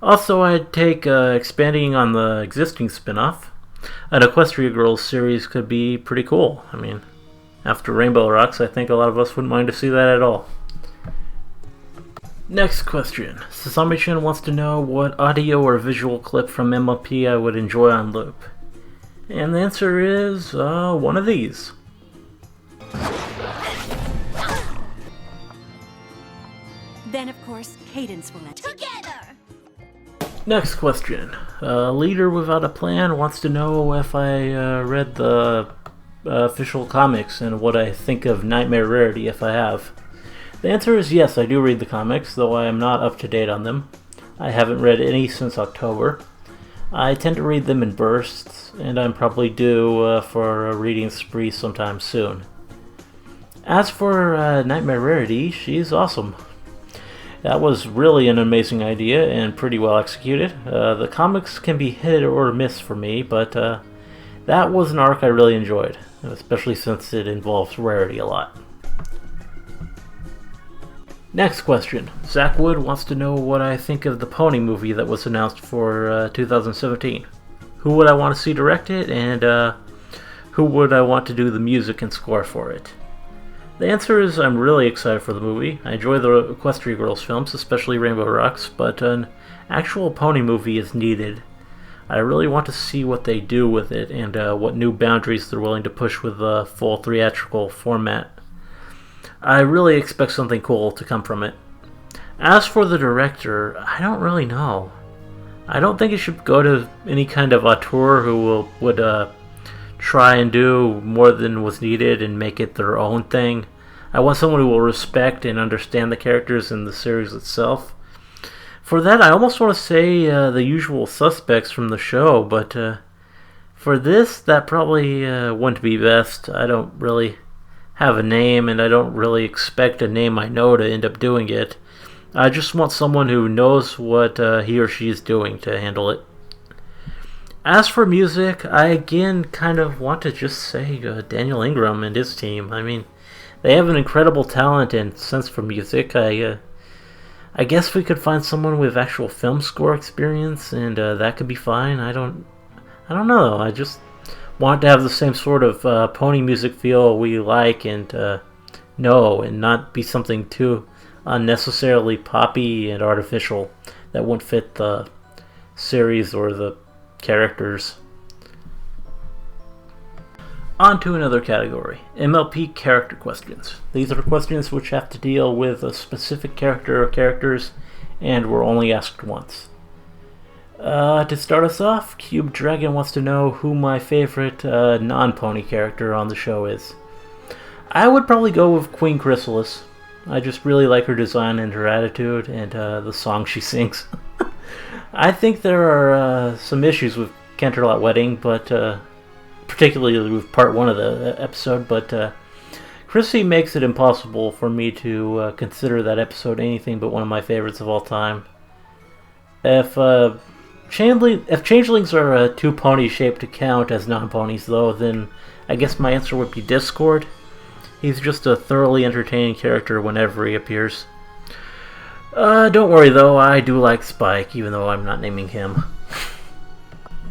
Speaker 1: Also, I'd take expanding on the existing spin-off. An Equestria Girls series could be pretty cool. I mean, after Rainbow Rocks, I think a lot of us wouldn't mind to see that at all. Next question. Sasami-chan wants to know what audio or visual clip from MLP I would enjoy on loop. And the answer is one of these.
Speaker 3: Then, of course, Cadence will enter.
Speaker 5: Together!
Speaker 1: Next question. Leader Without a Plan wants to know if I read the official comics and what I think of Nightmare Rarity if I have. The answer is yes, I do read the comics, though I am not up to date on them. I haven't read any since October. I tend to read them in bursts, and I'm probably due for a reading spree sometime soon. As for Nightmare Rarity, she's awesome. That was really an amazing idea and pretty well executed. The comics can be hit or miss for me, but That was an arc I really enjoyed, especially since it involves Rarity a lot. Next question. Zach Wood wants to know what I think of the Pony movie that was announced for 2017. Who would I want to see direct it, and who would I want to do the music and score for it? The answer is I'm really excited for the movie. I enjoy the Equestria Girls films, especially Rainbow Rocks, but an actual Pony movie is needed. I really want to see what they do with it and what new boundaries they're willing to push with the full theatrical format. I really expect something cool to come from it. As for the director, I don't really know. I don't think it should go to any kind of auteur who would try and do more than was needed and make it their own thing. I want someone who will respect and understand the characters in the series itself. For that, I almost want to say the usual suspects from the show, but for this, that probably wouldn't be best. I don't really have a name, and I don't really expect a name I know to end up doing it. I just want someone who knows what he or she is doing to handle it. As for music, I again kind of want to just say Daniel Ingram and his team. I mean, they have an incredible talent and sense for music. I guess we could find someone with actual film score experience, and that could be fine. I don't know. I just want to have the same sort of pony music feel we like and know, and not be something too unnecessarily poppy and artificial that won't fit the series or the characters. On to another category, MLP Character Questions. These are questions which have to deal with a specific character or characters and were only asked once. To start us off, Cube Dragon wants to know who my favorite non-pony character on the show is. I would probably go with Queen Chrysalis. I just really like her design and her attitude and the song she sings. I think there are some issues with Canterlot Wedding, but particularly with part 1 of the episode, but Chrissy makes it impossible for me to consider that episode anything but one of my favorites of all time. If changelings are too pony-shaped to count as non-ponies, though, then I guess my answer would be Discord. He's just a thoroughly entertaining character whenever he appears. Don't worry, though, I do like Spike, even though I'm not naming him.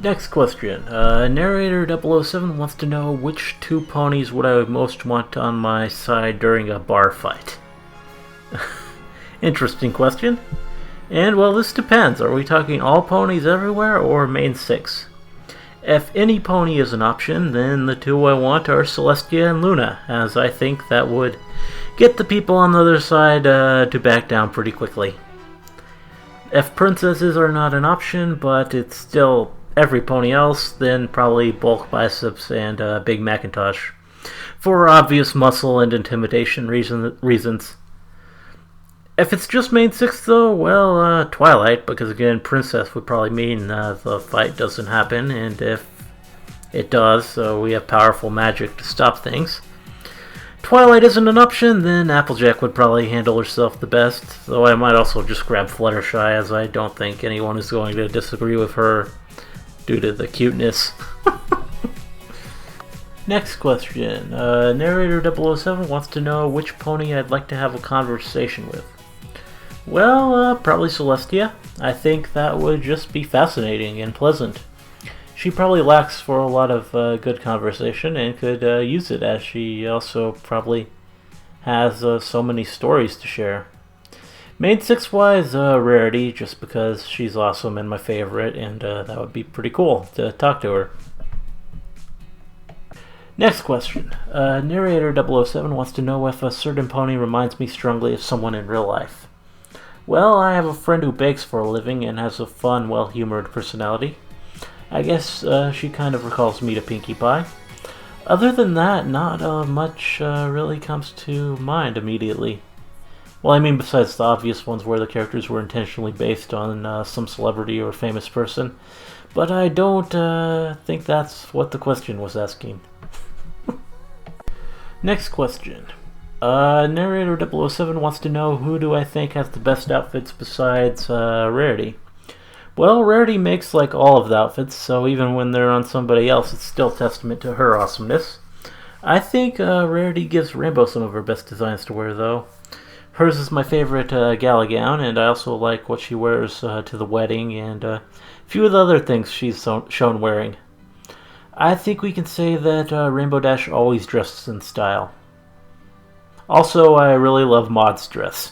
Speaker 1: Next question. Narrator 007 wants to know which 2 ponies would I most want on my side during a bar fight. Interesting question. And, well, this depends. Are we talking all ponies everywhere or main 6? If any pony is an option, then the 2 I want are Celestia and Luna, as I think that would get the people on the other side to back down pretty quickly. If princesses are not an option, but it's still every pony else, then probably Bulk Biceps and Big Macintosh, for obvious muscle and intimidation reasons. If it's just main 6 though, well, Twilight, because again, Princess would probably mean the fight doesn't happen, and if it does, we have powerful magic to stop things. Twilight isn't an option, then Applejack would probably handle herself the best, though I might also just grab Fluttershy, as I don't think anyone is going to disagree with her due to the cuteness. Next question. Narrator 007 wants to know which pony I'd like to have a conversation with. Well, probably Celestia. I think that would just be fascinating and pleasant. She probably lacks for a lot of good conversation and could use it, as she also probably has so many stories to share. Main 6-wise, Rarity, just because she's awesome and my favorite, and that would be pretty cool to talk to her. Next question. Narrator 007 wants to know if a certain pony reminds me strongly of someone in real life. Well, I have a friend who bakes for a living and has a fun, well-humored personality. I guess she kind of recalls me to Pinkie Pie. Other than that, not much really comes to mind immediately. Well, I mean, besides the obvious ones where the characters were intentionally based on some celebrity or famous person. But I don't think that's what the question was asking. Next question. Narrator 007 wants to know who do I think has the best outfits besides Rarity. Well, Rarity makes like all of the outfits, so even when they're on somebody else, it's still testament to her awesomeness. I think Rarity gives Rainbow some of her best designs to wear, though. Hers is my favorite gala gown, and I also like what she wears to the wedding and a few of the other things she's shown wearing. I think we can say that Rainbow Dash always dresses in style. Also, I really love Maud's dress.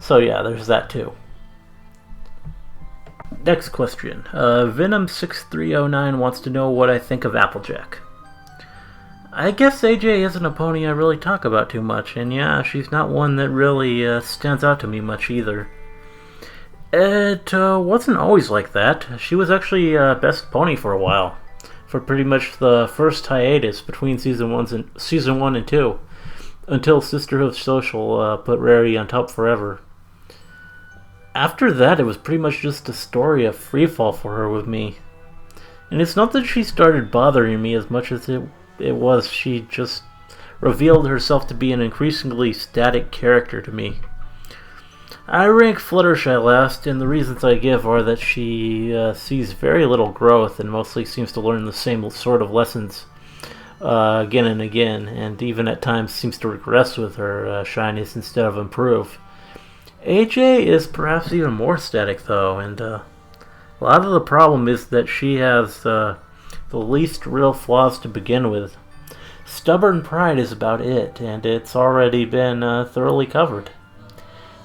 Speaker 1: So yeah, there's that too. Next question. Venom6309 wants to know what I think of Applejack. I guess AJ isn't a pony I really talk about too much, and yeah, she's not one that really stands out to me much either. It wasn't always like that. She was actually best pony for a while, for pretty much the first hiatus between season 1 and 2, until Sisterhood Social put Rarity on top forever. After that, it was pretty much just a story of freefall for her with me. And it's not that she started bothering me as much as it was she just revealed herself to be an increasingly static character to me. I rank Fluttershy last, and the reasons I give are that she sees very little growth and mostly seems to learn the same sort of lessons again and again, and even at times seems to regress with her shyness instead of improve. AJ is perhaps even more static though, and a lot of the problem is that she has the least real flaws to begin with. Stubborn pride is about it, and it's already been thoroughly covered.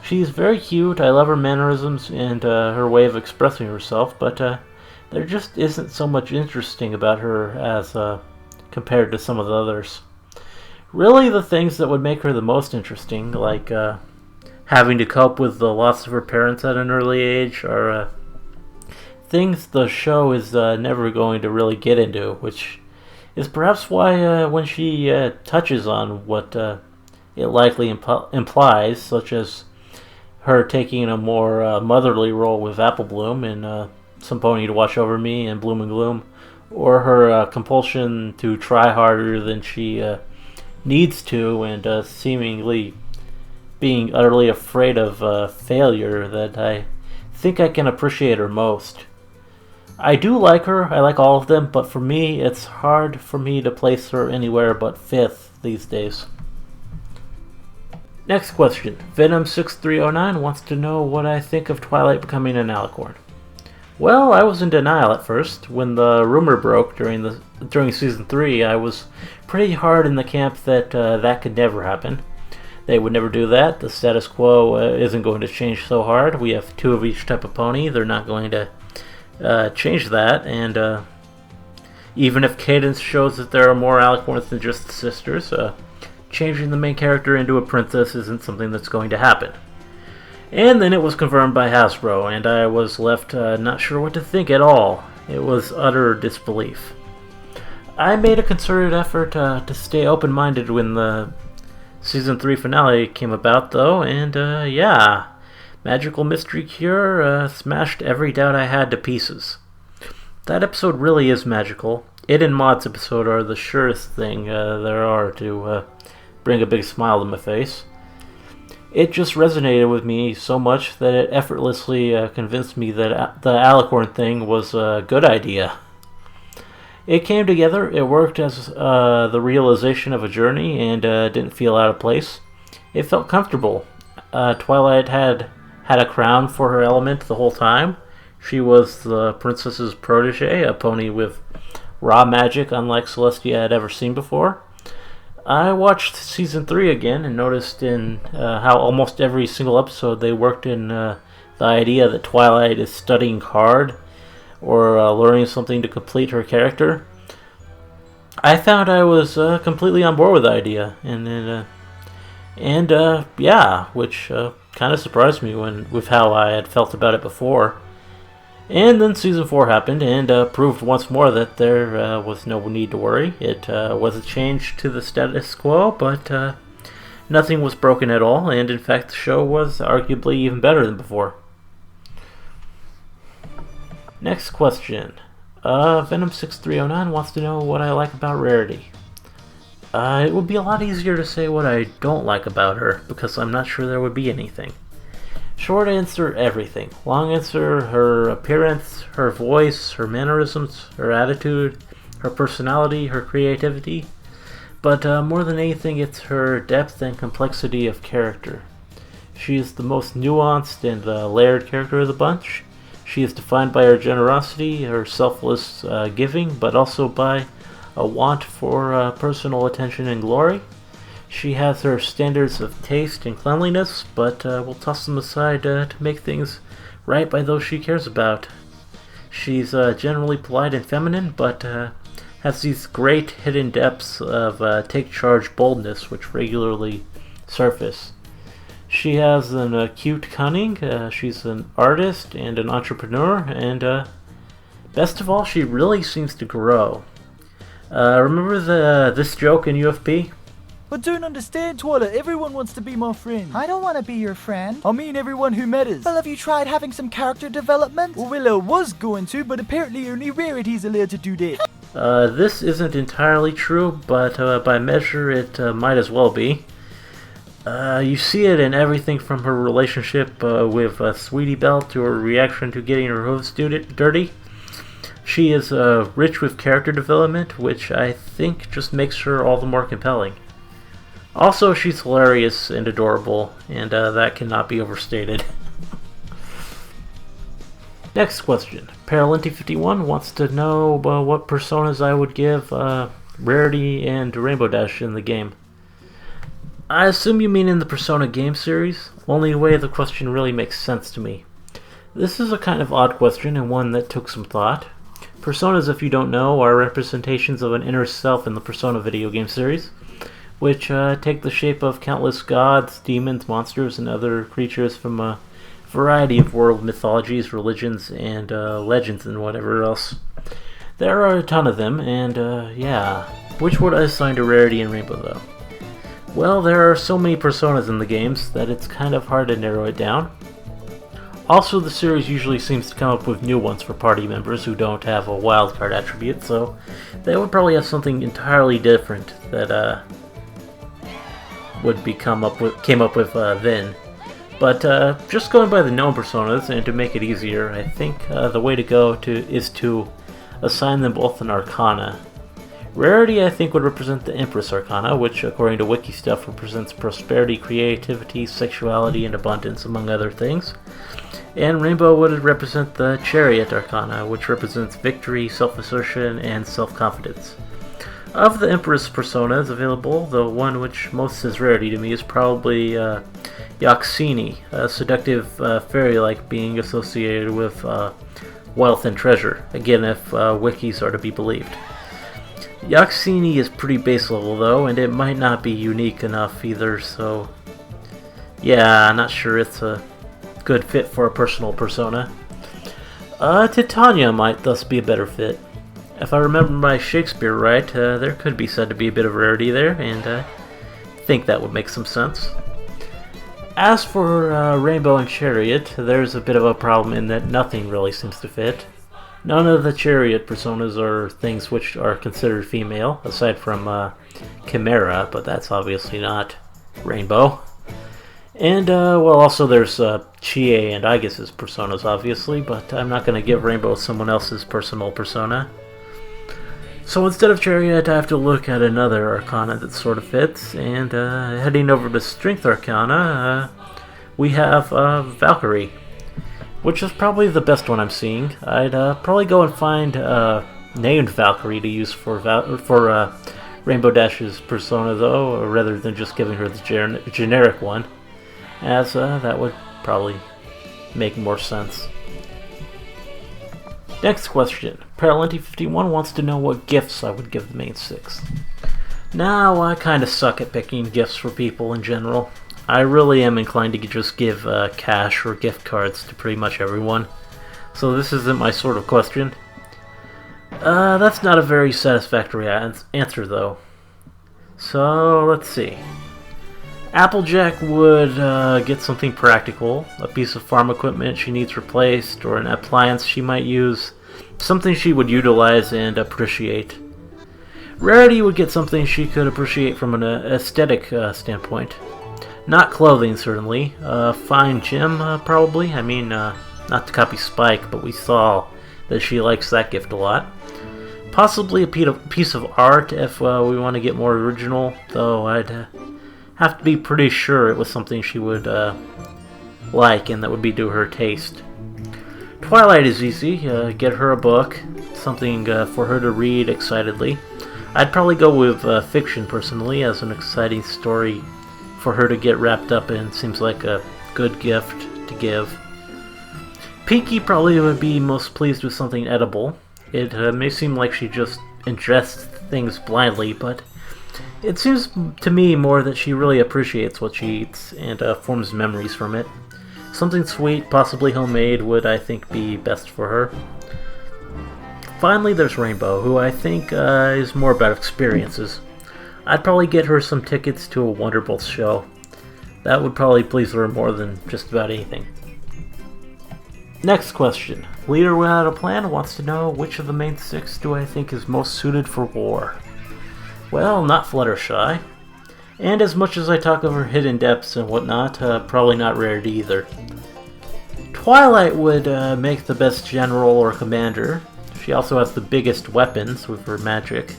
Speaker 1: She's very cute, I love her mannerisms and her way of expressing herself, but there just isn't so much interesting about her as compared to some of the others. Really, the things that would make her the most interesting, like having to cope with the loss of her parents at an early age, are things the show is never going to really get into, which is perhaps why when she touches on what it likely implies, such as her taking a more motherly role with Apple Bloom in Some Pony to Watch Over Me and Bloom and Gloom, or her compulsion to try harder than she needs to, and seemingly being utterly afraid of failure, that I think I can appreciate her most. I do like her, I like all of them, but for me, it's hard for me to place her anywhere but 5th these days. Next question. Venom6309 wants to know what I think of Twilight becoming an alicorn. Well, I was in denial at first. When the rumor broke during season 3, I was pretty hard in the camp that that could never happen. They would never do that. The status quo isn't going to change so hard. We have 2 of each type of pony. They're not going to change that, and even if Cadence shows that there are more alicorns than just sisters, changing the main character into a princess isn't something that's going to happen. And then it was confirmed by Hasbro, and I was left not sure what to think at all. It was utter disbelief. I made a concerted effort to stay open-minded when the Season 3 finale came about, though, and yeah, Magical Mystery Cure smashed every doubt I had to pieces. That episode really is magical. It and Maud's episode are the surest thing there are to bring a big smile to my face. It just resonated with me so much that it effortlessly convinced me that the alicorn thing was a good idea. It came together, it worked as the realization of a journey, and didn't feel out of place. It felt comfortable. Twilight had a crown for her element the whole time. She was the princess's protege, a pony with raw magic unlike Celestia had ever seen before. I watched season 3 again and noticed in how almost every single episode they worked in the idea that Twilight is studying hard or learning something to complete her character. I found I was completely on board with the idea, and yeah, which kind of surprised me with how I had felt about it before. And then season 4 happened and proved once more that there was no need to worry. It was a change to the status quo, but nothing was broken at all, and in fact the show was arguably even better than before. Next question. Venom6309 wants to know what I like about Rarity. It would be a lot easier to say what I don't like about her, because I'm not sure there would be anything. Short answer, everything. Long answer, her appearance, her voice, her mannerisms, her attitude, her personality, her creativity. But more than anything, it's her depth and complexity of character. She is the most nuanced and layered character of the bunch. She is defined by her generosity, her selfless giving, but also by a want for personal attention and glory. She has her standards of taste and cleanliness, but will toss them aside to make things right by those she cares about. She's generally polite and feminine, but has these great hidden depths of take-charge boldness which regularly surface. She has an acute cunning, she's an artist and an entrepreneur, and best of all, she really seems to grow. Remember this joke in UFP?
Speaker 7: I don't understand, Twilight. Everyone wants to be my friend. I don't want to be your friend. I mean everyone who matters. Well, have you tried having some character development? Well, I was going to, but apparently only Rarity's allowed to do that.
Speaker 1: This isn't entirely true, but by measure it might as well be. You see it in everything from her relationship with Sweetie Belle to her reaction to getting her hooves dirty. She is rich with character development, which I think just makes her all the more compelling. Also, she's hilarious and adorable, and that cannot be overstated. Next question. Paralinty51 wants to know what personas I would give Rarity and Rainbow Dash in the game. I assume you mean in the Persona game series? Only way the question really makes sense to me. This is a kind of odd question and one that took some thought. Personas, if you don't know, are representations of an inner self in the Persona video game series, which take the shape of countless gods, demons, monsters, and other creatures from a variety of world mythologies, religions, and legends, and whatever else. There are a ton of them, and yeah. Which would I assign to Rarity and Rainbow, though? Well, there are so many personas in the games that it's kind of hard to narrow it down. Also, the series usually seems to come up with new ones for party members who don't have a wildcard attribute, so they would probably have something entirely different that came up with then. But just going by the known personas, and to make it easier, I think the way to go is to assign them both an arcana. Rarity, I think, would represent the Empress Arcana, which, according to Wiki stuff, represents prosperity, creativity, sexuality, and abundance, among other things. And Rainbow would represent the Chariot Arcana, which represents victory, self-assertion, and self-confidence. Of the Empress personas available, the one which most says Rarity to me is probably Yoxini, a seductive fairy-like being associated with wealth and treasure, again if wikis are to be believed. Yoxini is pretty base level though, and it might not be unique enough either, so yeah, I'm not sure it's a good fit for a personal persona. Titania might thus be a better fit. If I remember my Shakespeare right, there could be said to be a bit of Rarity there, and I think that would make some sense. As for Rainbow and Chariot, there's a bit of a problem in that nothing really seems to fit. None of the Chariot personas are things which are considered female, aside from Chimera, but that's obviously not Rainbow. And, well, also there's Chie and Aegis' personas, obviously, but I'm not going to give Rainbow someone else's personal persona. So instead of Chariot, I have to look at another Arcana that sort of fits, and heading over to Strength Arcana, we have Valkyrie, which is probably the best one I'm seeing. I'd probably go and find named Valkyrie to use for Rainbow Dash's persona, though, rather than just giving her the generic one, as that would probably make more sense. Next question. Paralinty51 wants to know what gifts I would give the main six. Now, I kind of suck at picking gifts for people in general. I really am inclined to just give cash or gift cards to pretty much everyone. So this isn't my sort of question. That's not a very satisfactory answer, though. So, let's see. Applejack would get something practical, a piece of farm equipment she needs replaced, or an appliance she might use, something she would utilize and appreciate. Rarity would get something she could appreciate from an aesthetic standpoint. Not clothing, certainly. Fine gym, probably. I mean, not to copy Spike, but we saw that she likes that gift a lot. Possibly a piece of art if we want to get more original, though I'd have to be pretty sure it was something she would like and that would be to her taste. Twilight is easy. Get her a book, something for her to read excitedly. I'd probably go with fiction, personally, as an exciting story for her to get wrapped up in. Seems like a good gift to give. Pinky probably would be most pleased with something edible. It may seem like she just ingests things blindly, but it seems to me more that she really appreciates what she eats and forms memories from it. Something sweet, possibly homemade, would, I think, be best for her. Finally, there's Rainbow, who I think is more about experiences. I'd probably get her some tickets to a Wonderbolt show. That would probably please her more than just about anything. Next question. Leader Without a Plan wants to know which of the main 6 do I think is most suited for war? Well, not Fluttershy. And as much as I talk of her hidden depths and whatnot, probably not Rarity either. Twilight would make the best general or commander. She also has the biggest weapons with her magic.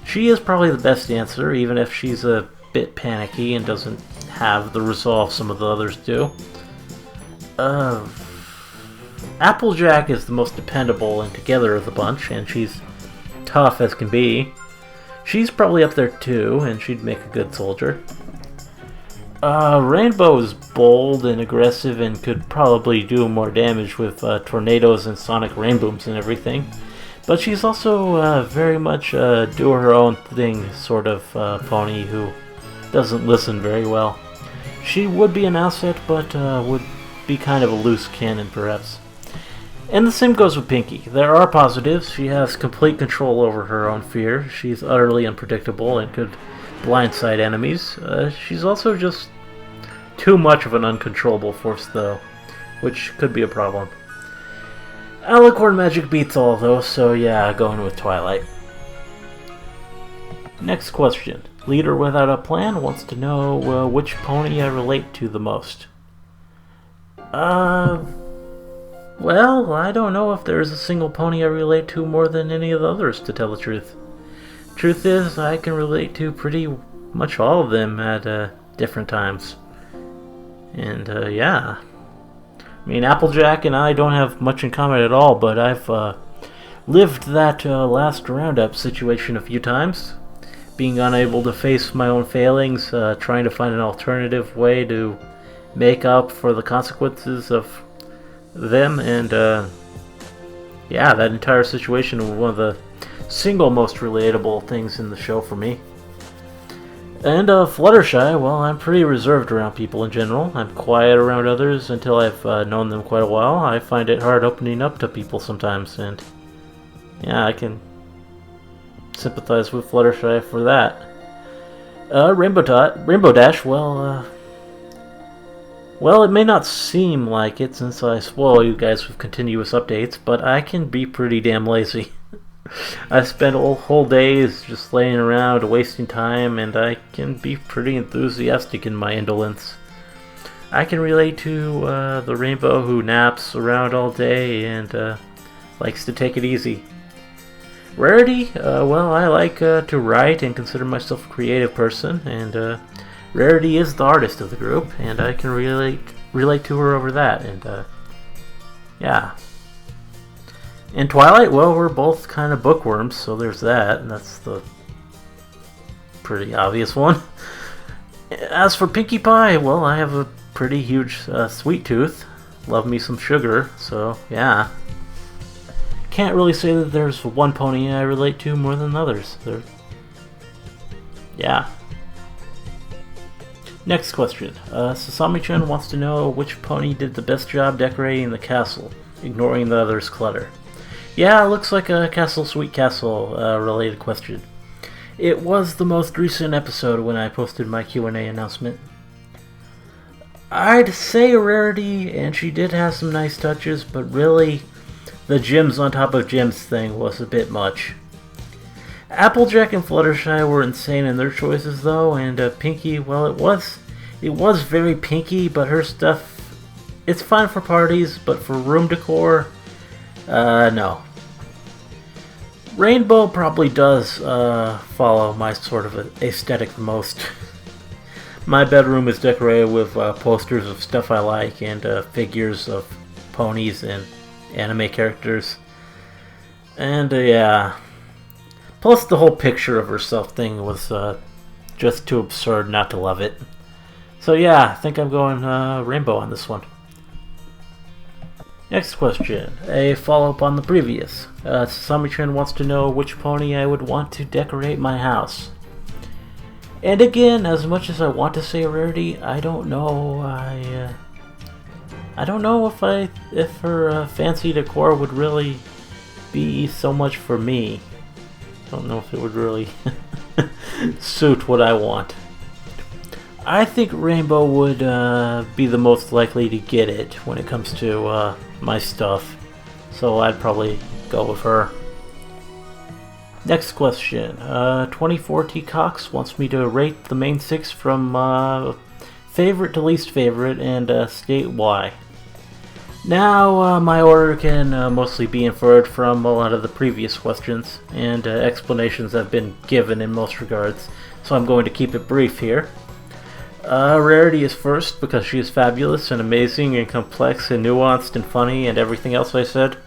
Speaker 1: She is probably the best answer, even if she's a bit panicky and doesn't have the resolve some of the others do. Applejack is the most dependable and together of the bunch, and she's tough as can be. She's probably up there too, and she'd make a good soldier. Rainbow is bold and aggressive and could probably do more damage with tornadoes and sonic rainbooms and everything. But she's also very much do her own thing sort of pony who doesn't listen very well. She would be an asset, but would be kind of a loose cannon perhaps. And the same goes with Pinky. There are positives. She has complete control over her own fear. She's utterly unpredictable and could blindside enemies. She's also just too much of an uncontrollable force, though, which could be a problem. Alicorn magic beats all, though, so yeah, going with Twilight. Next question. Leader Without a Plan wants to know which pony I relate to the most. Well, I don't know if there's a single pony I relate to more than any of the others, to tell the truth. Truth is, I can relate to pretty much all of them at different times. And, yeah. I mean, Applejack and I don't have much in common at all, but I've lived that last roundup situation a few times. Being unable to face my own failings, trying to find an alternative way to make up for the consequences of them, and yeah, that entire situation was one of the single most relatable things in the show for me. And Fluttershy, well, I'm pretty reserved around people in general. I'm quiet around others until I've known them quite a while. I find it hard opening up to people sometimes, and yeah, I can sympathize with Fluttershy for that. Rainbow Dash, well, it may not seem like it since I spoil you guys with continuous updates, but I can be pretty damn lazy. I spend whole days just laying around wasting time, and I can be pretty enthusiastic in my indolence. I can relate to the Rainbow who naps around all day and likes to take it easy. Rarity, well, I like to write and consider myself a creative person, and Rarity is the artist of the group, and I can relate to her over that, and yeah. And Twilight, well, we're both kind of bookworms, so there's that, and that's the pretty obvious one. As for Pinkie Pie, well, I have a pretty huge sweet tooth. Love me some sugar, so yeah. Can't really say that there's one pony I relate to more than others. Yeah. Next question. Sasami-chan wants to know which pony did the best job decorating the castle, ignoring the others' clutter. Yeah, it looks like a Castle Sweet Castle related question. It was the most recent episode when I posted my Q&A announcement. I'd say Rarity, and she did have some nice touches, but really, the gems on top of gems thing was a bit much. Applejack and Fluttershy were insane in their choices though, and Pinky, well, it was It was very pinky, but her stuff, it's fine for parties, but for room decor, no. Rainbow probably does follow my sort of aesthetic the most. My bedroom is decorated with posters of stuff I like and figures of ponies and anime characters. And yeah. Plus the whole picture of herself thing was just too absurd not to love it. So yeah, I think I'm going Rainbow on this one. Next question, a follow-up on the previous. Sasami-chan wants to know which pony I would want to decorate my house. And again, as much as I want to say a rarity, I don't know. I don't know if her fancy decor would really be so much for me. I don't know if it would really suit what I want. I think Rainbow would be the most likely to get it when it comes to my stuff, so I'd probably go with her. Next question. 24T Cox wants me to rate the main 6 from favorite to least favorite and state why. Now, my order can mostly be inferred from a lot of the previous questions, and explanations have been given in most regards, so I'm going to keep it brief here. Rarity is first because she is fabulous and amazing and complex and nuanced and funny and everything else I said.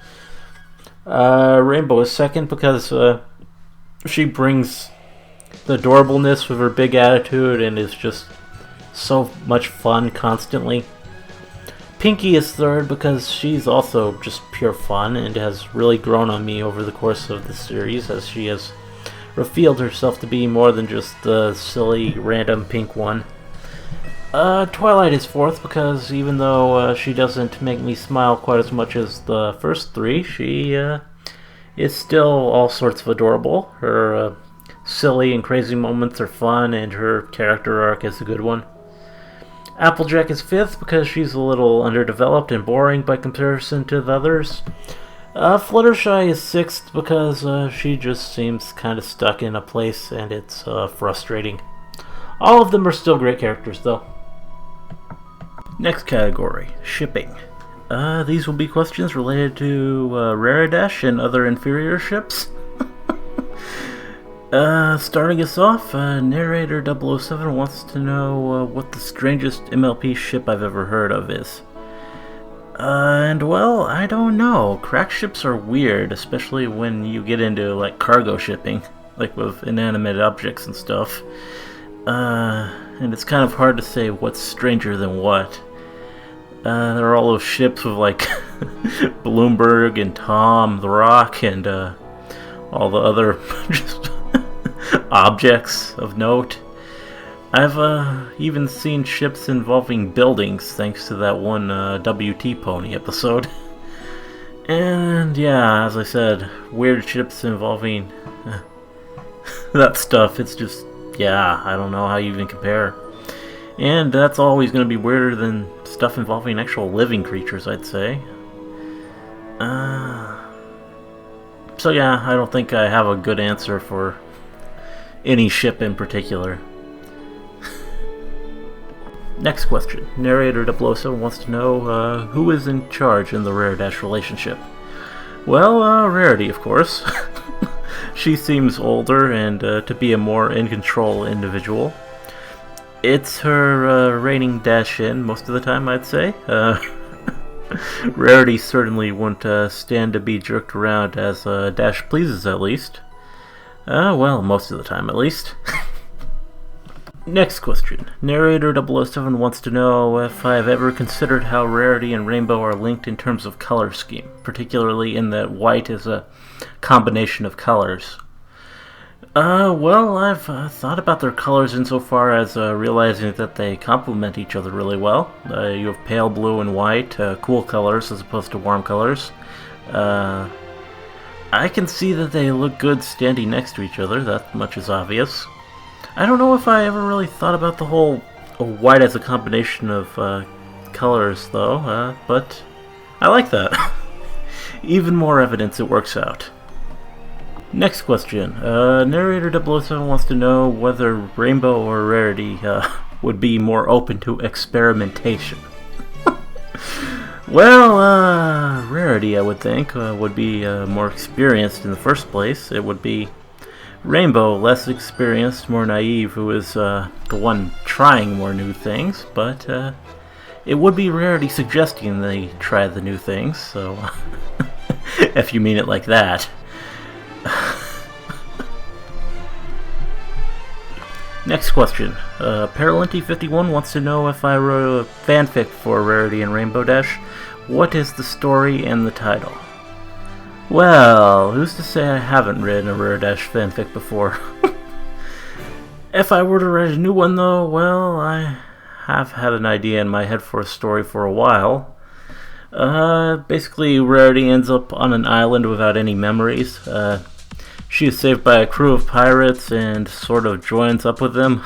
Speaker 1: Rainbow is second because she brings the adorableness with her big attitude and is just so much fun constantly. Pinky is third because she's also just pure fun and has really grown on me over the course of the series, as she has revealed herself to be more than just the silly random pink one. Twilight is fourth because even though she doesn't make me smile quite as much as the first 3, she is still all sorts of adorable. Her silly and crazy moments are fun, and her character arc is a good one. Applejack is fifth because she's a little underdeveloped and boring by comparison to the others. Fluttershy is sixth because she just seems kind of stuck in a place and it's frustrating. All of them are still great characters though. Next category, shipping. These will be questions related to RarityDash and other inferior ships. Starting us off, Narrator 007 wants to know what the strangest MLP ship I've ever heard of is. And well, I don't know. Crack ships are weird, especially when you get into like cargo shipping, like with inanimate objects and stuff. And it's kind of hard to say what's stranger than what. There are all those ships with like Bloomberg and Tom the Rock and all the other just objects of note. I've even seen ships involving buildings thanks to that one WT Pony episode. And yeah, as I said, weird ships involving that stuff, it's just, yeah, I don't know how you even compare. And that's always going to be weirder than stuff involving actual living creatures, I'd say. So yeah, I don't think I have a good answer for any ship in particular. Next question. Narrator 007 wants to know who is in charge in the RarityDash relationship. Well, Rarity, of course. She seems older and to be a more in-control individual. It's her reining Dash in most of the time, I'd say. Rarity certainly wouldn't stand to be jerked around as Dash pleases, at least. Well, most of the time, at least. Next question. Narrator 007 wants to know if I've ever considered how Rarity and Rainbow are linked in terms of color scheme, particularly in that white is a combination of colors. Well, I've thought about their colors insofar as realizing that they complement each other really well. You have pale blue and white, cool colors as opposed to warm colors. I can see that they look good standing next to each other, that much is obvious. I don't know if I ever really thought about the whole white as a combination of colors, though, but I like that. Even more evidence it works out. Next question. Narrator 007 wants to know whether Rainbow or Rarity would be more open to experimentation? Well, Rarity, I would think, would be more experienced in the first place. It would be Rainbow, less experienced, more naive, who is the one trying more new things, but it would be Rarity suggesting they try the new things, so if you mean it like that. Next question. Paralinty51 wants to know if I wrote a fanfic for Rarity and Rainbow Dash. What is the story and the title? Well, who's to say I haven't written a Rare Dash fanfic before? If I were to write a new one though, well, I have had an idea in my head for a story for a while. Basically, Rarity ends up on an island without any memories. She is saved by a crew of pirates and sort of joins up with them.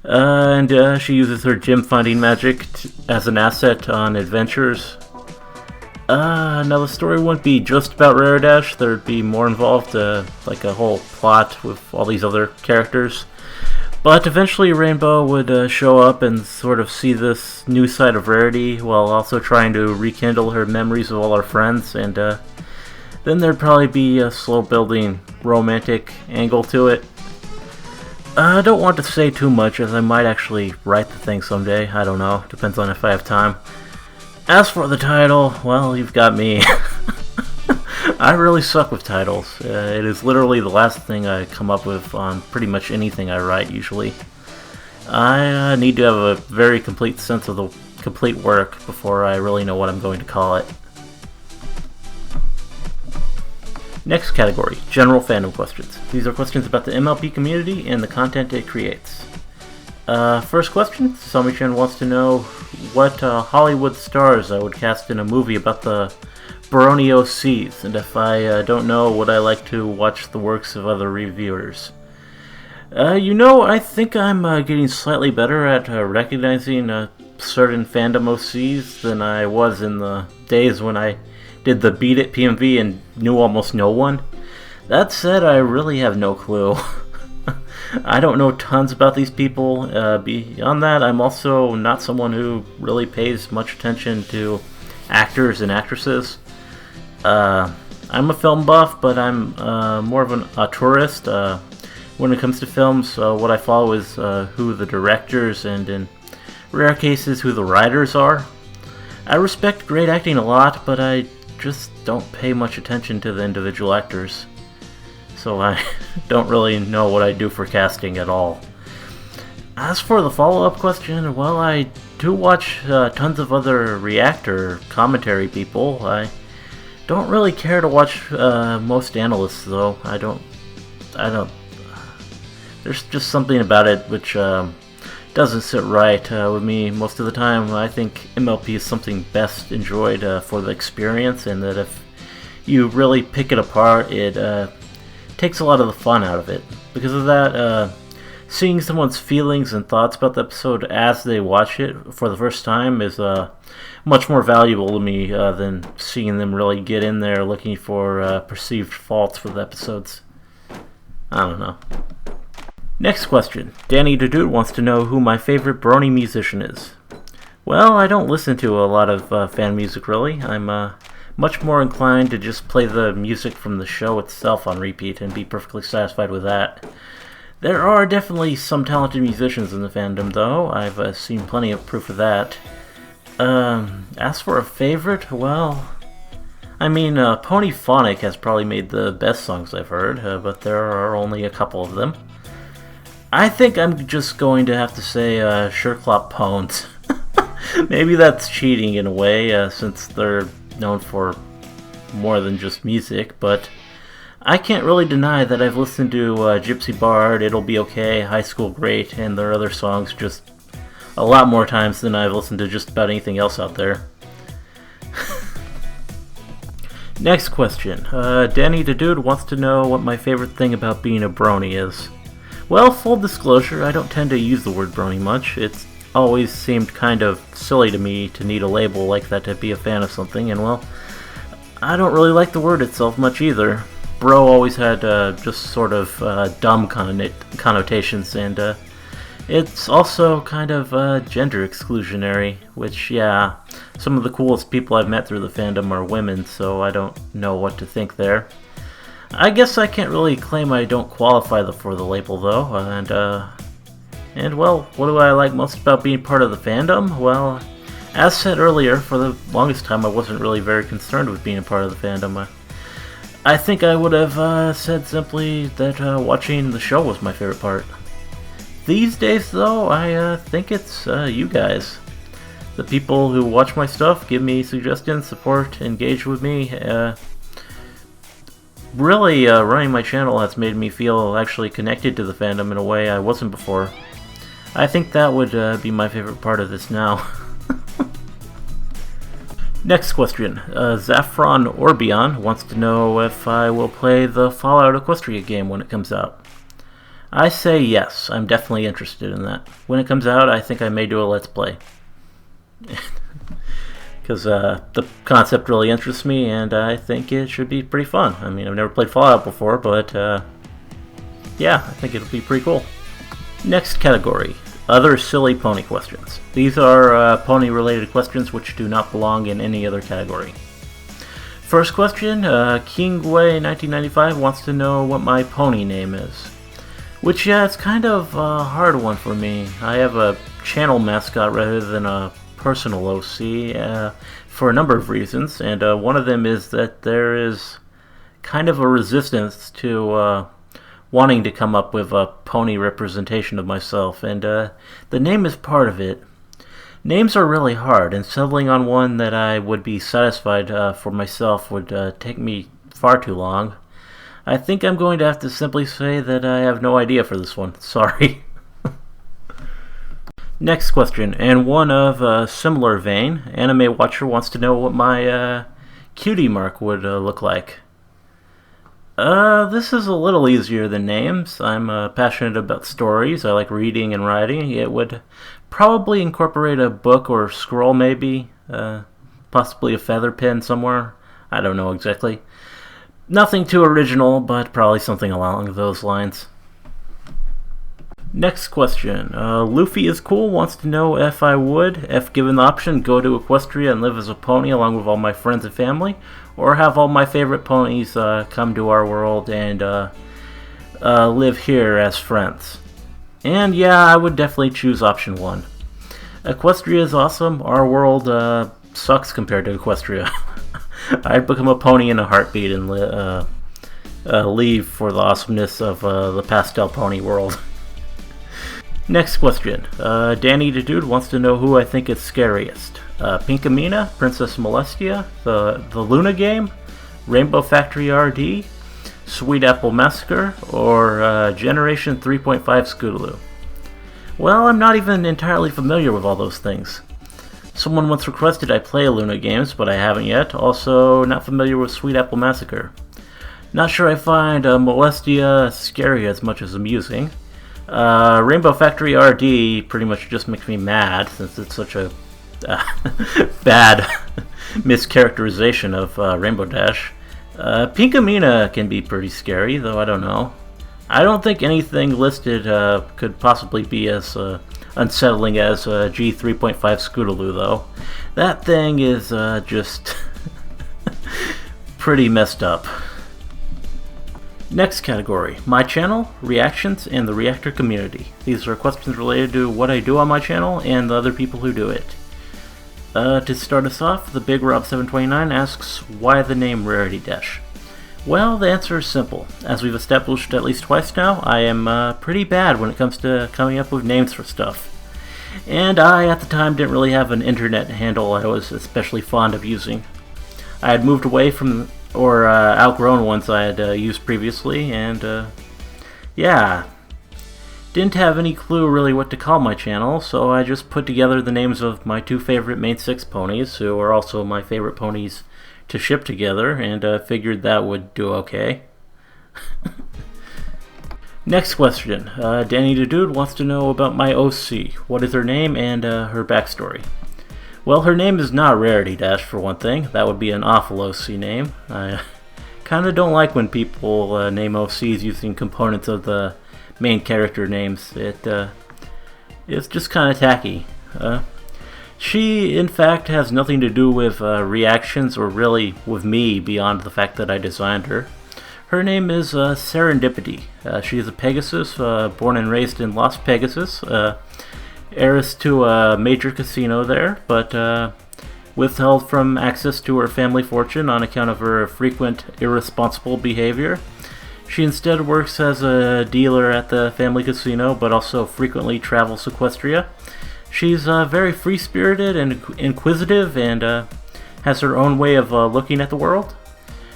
Speaker 1: And she uses her gem finding magic as an asset on adventures. Now the story wouldn't be just about Rare Dash, there'd be more involved, like a whole plot with all these other characters. But eventually Rainbow would show up and sort of see this new side of Rarity while also trying to rekindle her memories of all her friends, and then there'd probably be a slow building romantic angle to it. I don't want to say too much as I might actually write the thing someday, I don't know, depends on if I have time. As for the title, well, you've got me. I really suck with titles. It is literally the last thing I come up with on pretty much anything I write usually. I need to have a very complete sense of the complete work before I really know what I'm going to call it. Next category, General Fandom Questions. These are questions about the MLP community and the content it creates. First question, Sami-chan wants to know what Hollywood stars I would cast in a movie about the Borneo Seas, and if I don't know, would I like to watch the works of other reviewers. I think I'm getting slightly better at recognizing certain fandom OCs than I was in the days when I did the Beat It PMV and knew almost no one. That said, I really have no clue. I don't know tons about these people. Beyond that, I'm also not someone who really pays much attention to actors and actresses. I'm a film buff, but I'm more of a tourist. When it comes to films, what I follow is who the directors and, in rare cases, who the writers are. I respect great acting a lot, but I just don't pay much attention to the individual actors. So I don't really know what I do for casting at all. As for the follow-up question, well, I do watch tons of other reactor commentary people. I don't really care to watch most analysts, though. I don't. There's just something about it which doesn't sit right with me most of the time. I think MLP is something best enjoyed for the experience, and that if you really pick it apart, it takes a lot of the fun out of it. Because of that, seeing someone's feelings and thoughts about the episode as they watch it for the first time is much more valuable to me than seeing them really get in there looking for perceived faults for the episodes. I don't know. Next question. Danny the Dude wants to know who my favorite Brony musician is. Well, I don't listen to a lot of fan music really. I'm much more inclined to just play the music from the show itself on repeat and be perfectly satisfied with that. There are definitely some talented musicians in the fandom, though. I've seen plenty of proof of that. As for a favorite, well, I mean, Ponyphonic has probably made the best songs I've heard, but there are only a couple of them. I think I'm just going to have to say Sherclop Pones. Maybe that's cheating in a way, since they're known for more than just music, but I can't really deny that I've listened to Gypsy Bard, It'll Be Okay, High School Great, and their other songs just a lot more times than I've listened to just about anything else out there. Next question. Danny the Dude wants to know what my favorite thing about being a brony is. Well, full disclosure, I don't tend to use the word brony much. It's always seemed kind of silly to me to need a label like that to be a fan of something, and well, I don't really like the word itself much either. Bro always had just sort of dumb connotations, and It's also kind of gender exclusionary, which, yeah, some of the coolest people I've met through the fandom are women, so I don't know what to think there. I guess I can't really claim I don't qualify for the label, though, and well, what do I like most about being part of the fandom? Well, as said earlier, for the longest time I wasn't really very concerned with being a part of the fandom. I think I would have said simply that watching the show was my favorite part. These days, though, I think it's you guys. The people who watch my stuff, give me suggestions, support, engage with me. Really, running my channel has made me feel actually connected to the fandom in a way I wasn't before. I think that would be my favorite part of this now. Next question. Zaffron Orbion wants to know if I will play the Fallout Equestria game when it comes out. I say yes, I'm definitely interested in that. When it comes out, I think I may do a Let's Play. Because the concept really interests me, and I think it should be pretty fun. I mean, I've never played Fallout before, but yeah, I think it'll be pretty cool. Next category. Other silly pony questions. These are pony-related questions which do not belong in any other category. First question, Kingway1995 wants to know what my pony name is. Which, yeah, it's kind of a hard one for me. I have a channel mascot rather than a personal OC for a number of reasons, and one of them is that there is kind of a resistance to wanting to come up with a pony representation of myself, and the name is part of it. Names are really hard, and settling on one that I would be satisfied for myself would take me far too long. I think I'm going to have to simply say that I have no idea for this one. Sorry. Next question, and one of a similar vein. Anime Watcher wants to know what my cutie mark would look like. This is a little easier than names. I'm passionate about stories. I like reading and writing. It would probably incorporate a book or scroll, maybe. Possibly a feather pen somewhere. I don't know exactly. Nothing too original, but probably something along those lines. Next question. Luffy is Cool wants to know if I would, if given the option, go to Equestria and live as a pony along with all my friends and family, or have all my favorite ponies come to our world and live here as friends. And yeah, I would definitely choose option 1. Equestria is awesome. Our world sucks compared to Equestria. I'd become a pony in a heartbeat and leave for the awesomeness of the pastel pony world. Next question. Danny the Dude wants to know who I think is scariest. Pinkamena, Princess Molestia, the Luna game, Rainbow Factory RD, Sweet Apple Massacre, or Generation 3.5 Scootaloo. Well, I'm not even entirely familiar with all those things. Someone once requested I play Luna games, but I haven't yet. Also, not familiar with Sweet Apple Massacre. Not sure I find Molestia scary as much as amusing. Rainbow Factory RD pretty much just makes me mad, since it's such a bad mischaracterization of Rainbow Dash. Pinkamena can be pretty scary, though I don't know. I don't think anything listed could possibly be as unsettling as G3.5 Scootaloo, though. That thing is just pretty messed up. Next category, my channel, reactions, and the reactor community. These are questions related to what I do on my channel and the other people who do it. To start us off, the Big Rob 729 asks, why the name RarityDash? Well, the answer is simple. As we've established at least twice now, I am pretty bad when it comes to coming up with names for stuff. And I, at the time, didn't really have an internet handle I was especially fond of using. I had moved away from, or outgrown ones I had used previously, and yeah, didn't have any clue really what to call my channel, so I just put together the names of my 2 favorite main 6 ponies, who are also my favorite ponies to ship together, and figured that would do okay. Next question. Danny the Dude wants to know about my OC. What is her name and her backstory? Well, her name is not RarityDash, for one thing. That would be an awful OC name. I kinda don't like when people name OCs using components of the main character names. It is just kind of tacky. She, in fact, has nothing to do with reactions or really with me beyond the fact that I designed her. Her name is Serendipity. She is a Pegasus, born and raised in Las Pegasus, heiress to a major casino there, but withheld from access to her family fortune on account of her frequent irresponsible behavior. She instead works as a dealer at the family casino, but also frequently travels Equestria. She's very free-spirited and inquisitive, and has her own way of looking at the world.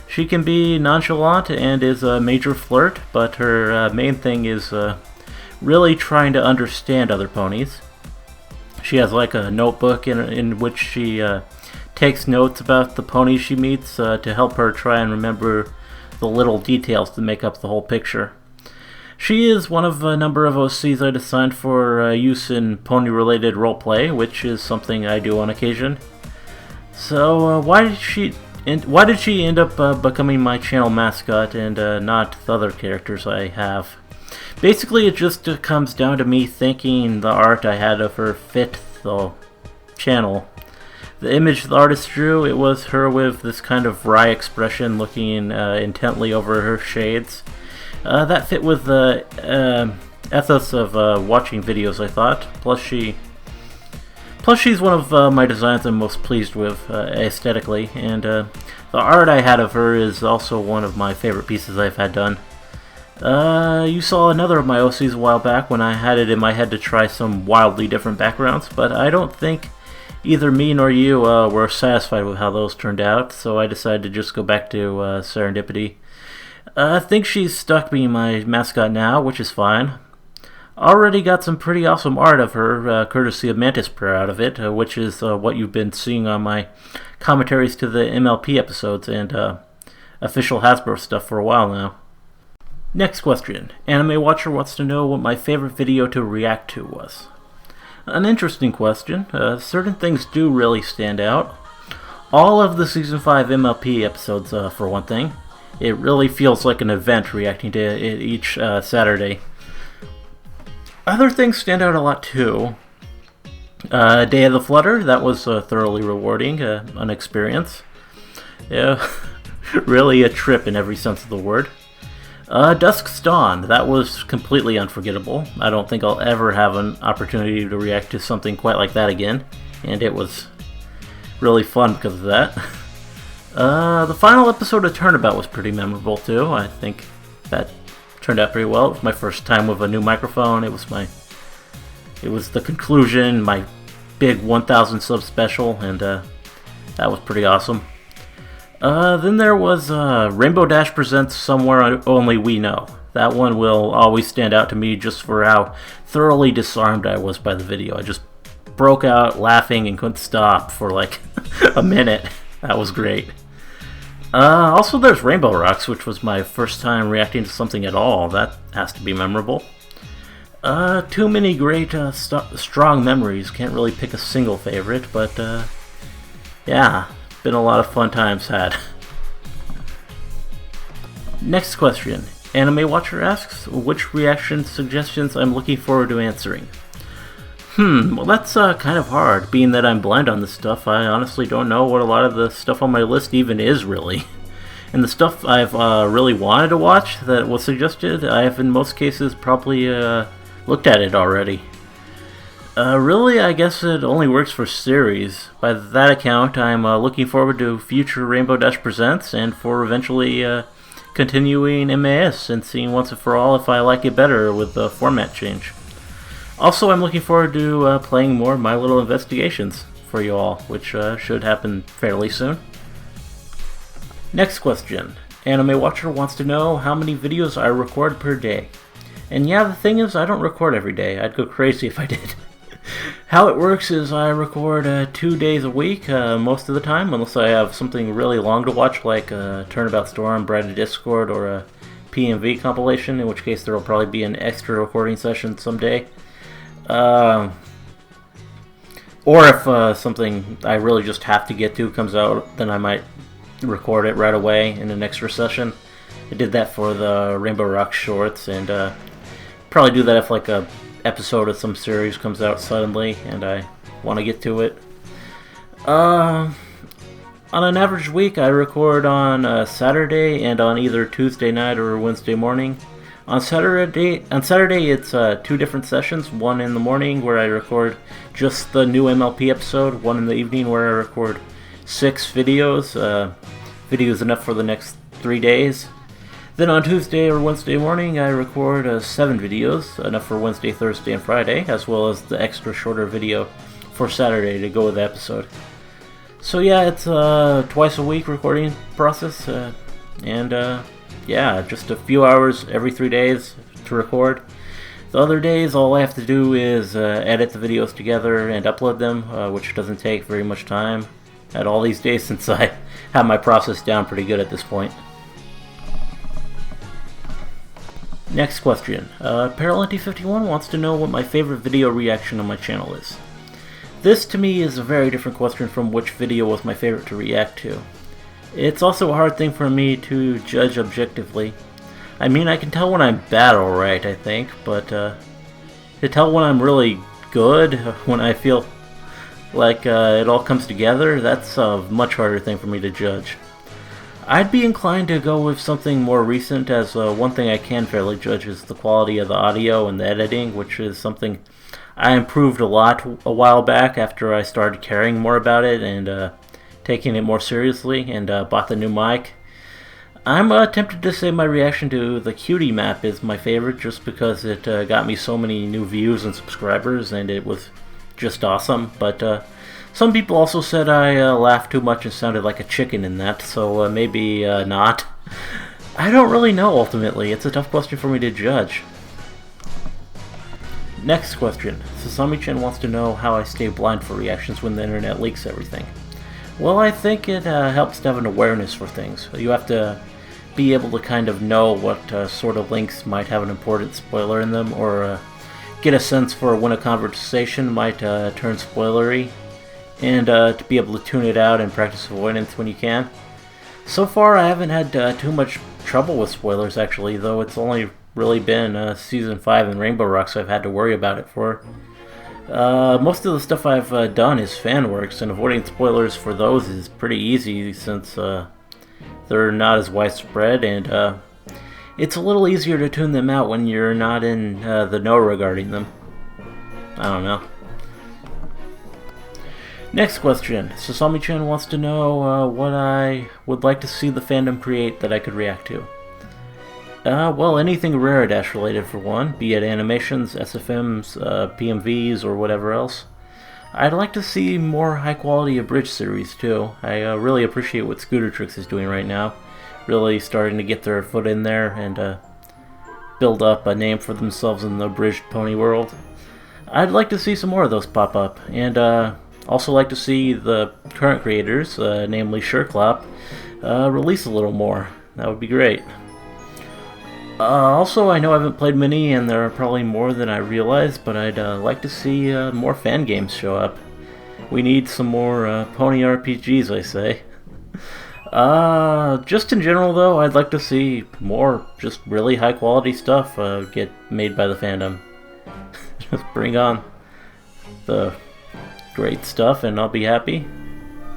Speaker 1: She can be nonchalant and is a major flirt, but her main thing is really trying to understand other ponies. She has like a notebook in which she takes notes about the ponies she meets to help her try and remember the little details to make up the whole picture. She is one of a number of OCs I designed for use in pony-related roleplay, which is something I do on occasion. So why did she end up becoming my channel mascot and not the other characters I have? Basically, it just comes down to me thinking the art I had of her fit the channel. The image the artist drew, it was her with this kind of wry expression looking intently over her shades. That fit with the ethos of watching videos, I thought. Plus she's one of my designs I'm most pleased with aesthetically, and the art I had of her is also one of my favorite pieces I've had done. You saw another of my OCs a while back when I had it in my head to try some wildly different backgrounds, but I don't think either me nor you were satisfied with how those turned out, so I decided to just go back to Serendipity. I think she's stuck being my mascot now, which is fine. Already got some pretty awesome art of her, courtesy of Mantis Prayer out of it, which is what you've been seeing on my commentaries to the MLP episodes and official Hasbro stuff for a while now. Next question. Anime Watcher wants to know what my favorite video to react to was. An interesting question. Certain things do really stand out. All of the Season 5 MLP episodes, for one thing. It really feels like an event reacting to it each Saturday. Other things stand out a lot too. Day of the Flutter, that was thoroughly rewarding, an experience. Yeah, really a trip in every sense of the word. Dusk's Dawn, that was completely unforgettable. I don't think I'll ever have an opportunity to react to something quite like that again, and it was really fun because of that. The final episode of Turnabout was pretty memorable too. I think that turned out pretty well. It was my first time with a new microphone. It was the conclusion, my big 1,000 sub special, and that was pretty awesome. Then there was Rainbow Dash Presents Somewhere Only We Know. That one will always stand out to me just for how thoroughly disarmed I was by the video. I just broke out laughing and couldn't stop for like a minute. That was great. Also there's Rainbow Rocks, which was my first time reacting to something at all. That has to be memorable. Too many great strong memories. Can't really pick a single favorite, but yeah, been a lot of fun times had. Next question. Anime Watcher asks which reaction suggestions I'm looking forward to answering. Well that's kind of hard, being that I'm blind on this stuff. I honestly don't know what a lot of the stuff on my list even is, really. And the stuff I've really wanted to watch that was suggested, I have in most cases probably looked at it already. Really, I guess it only works for series. By that account, I'm looking forward to future Rainbow Dash Presents and for eventually continuing MAS and seeing once and for all if I like it better with the format change. Also, I'm looking forward to playing more My Little Investigations for you all, which should happen fairly soon. Next question. Anime Watcher wants to know how many videos I record per day. And yeah, the thing is, I don't record every day. I'd go crazy if I did. How it works is I record 2 days a week most of the time, unless I have something really long to watch, like Turnabout Storm, Bride of Discord, or a PMV compilation, in which case there will probably be an extra recording session someday. Or if something I really just have to get to comes out, then I might record it right away in an extra session. I did that for the Rainbow Rock shorts, and probably do that if like a episode of some series comes out suddenly and I want to get to it. On an average week, I record on Saturday and on either Tuesday night or Wednesday morning. On Saturday, it's 2 different sessions. One in the morning where I record just the new MLP episode. One in the evening where I record 6 videos. Videos enough for the next 3 days. Then on Tuesday or Wednesday morning, I record 7 videos, enough for Wednesday, Thursday, and Friday, as well as the extra shorter video for Saturday to go with the episode. So yeah, it's a twice a week recording process, yeah, just a few hours every 3 days to record. The other days, all I have to do is edit the videos together and upload them, which doesn't take very much time at all these days since I have my process down pretty good at this point. Next question. Paralenti51 wants to know what my favorite video reaction on my channel is. This to me is a very different question from which video was my favorite to react to. It's also a hard thing for me to judge objectively. I mean, I can tell when I'm bad alright, I think, but to tell when I'm really good, when I feel like it all comes together, that's a much harder thing for me to judge. I'd be inclined to go with something more recent, as one thing I can fairly judge is the quality of the audio and the editing, which is something I improved a lot a while back after I started caring more about it and taking it more seriously and bought the new mic. I'm tempted to say my reaction to the Cutie map is my favorite just because it got me so many new views and subscribers and it was just awesome, but some people also said I laughed too much and sounded like a chicken in that, so maybe not. I don't really know ultimately, it's a tough question for me to judge. Next question. Sasami-chan wants to know how I stay blind for reactions when the internet leaks everything. Well, I think it helps to have an awareness for things. You have to be able to kind of know what sort of links might have an important spoiler in them, or get a sense for when a conversation might turn spoilery, and to be able to tune it out and practice avoidance when you can. So far, I haven't had too much trouble with spoilers, actually, though it's only really been Season 5 and Rainbow Rocks I've had to worry about it for. Most of the stuff I've done is fan works, and avoiding spoilers for those is pretty easy since they're not as widespread, and it's a little easier to tune them out when you're not in the know regarding them. I don't know. Next question. Sasami-chan wants to know what I would like to see the fandom create that I could react to. Well, anything RarityDash related for one, be it animations, SFMs, PMVs, or whatever else. I'd like to see more high-quality abridged series, too. I really appreciate what Scooter Tricks is doing right now. Really starting to get their foot in there and build up a name for themselves in the abridged pony world. I'd like to see some more of those pop up, and also like to see the current creators, namely Sherclop, release a little more. That would be great. Also, I know I haven't played many, and there are probably more than I realize, but I'd like to see more fan games show up. We need some more pony RPGs, I say. Just in general, though, I'd like to see more just really high-quality stuff get made by the fandom. Just bring on the great stuff, and I'll be happy,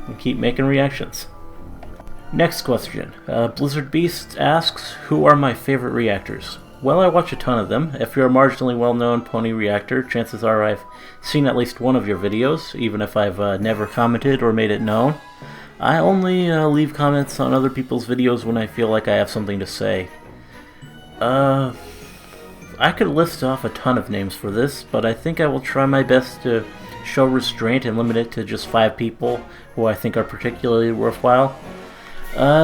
Speaker 1: and keep making reactions. Next question. Blizzard Beast asks, who are my favorite reactors? Well, I watch a ton of them. If you're a marginally well-known pony reactor, chances are I've seen at least one of your videos, even if I've never commented or made it known. I only leave comments on other people's videos when I feel like I have something to say. I could list off a ton of names for this, but I think I will try my best to show restraint and limit it to just 5 people who I think are particularly worthwhile.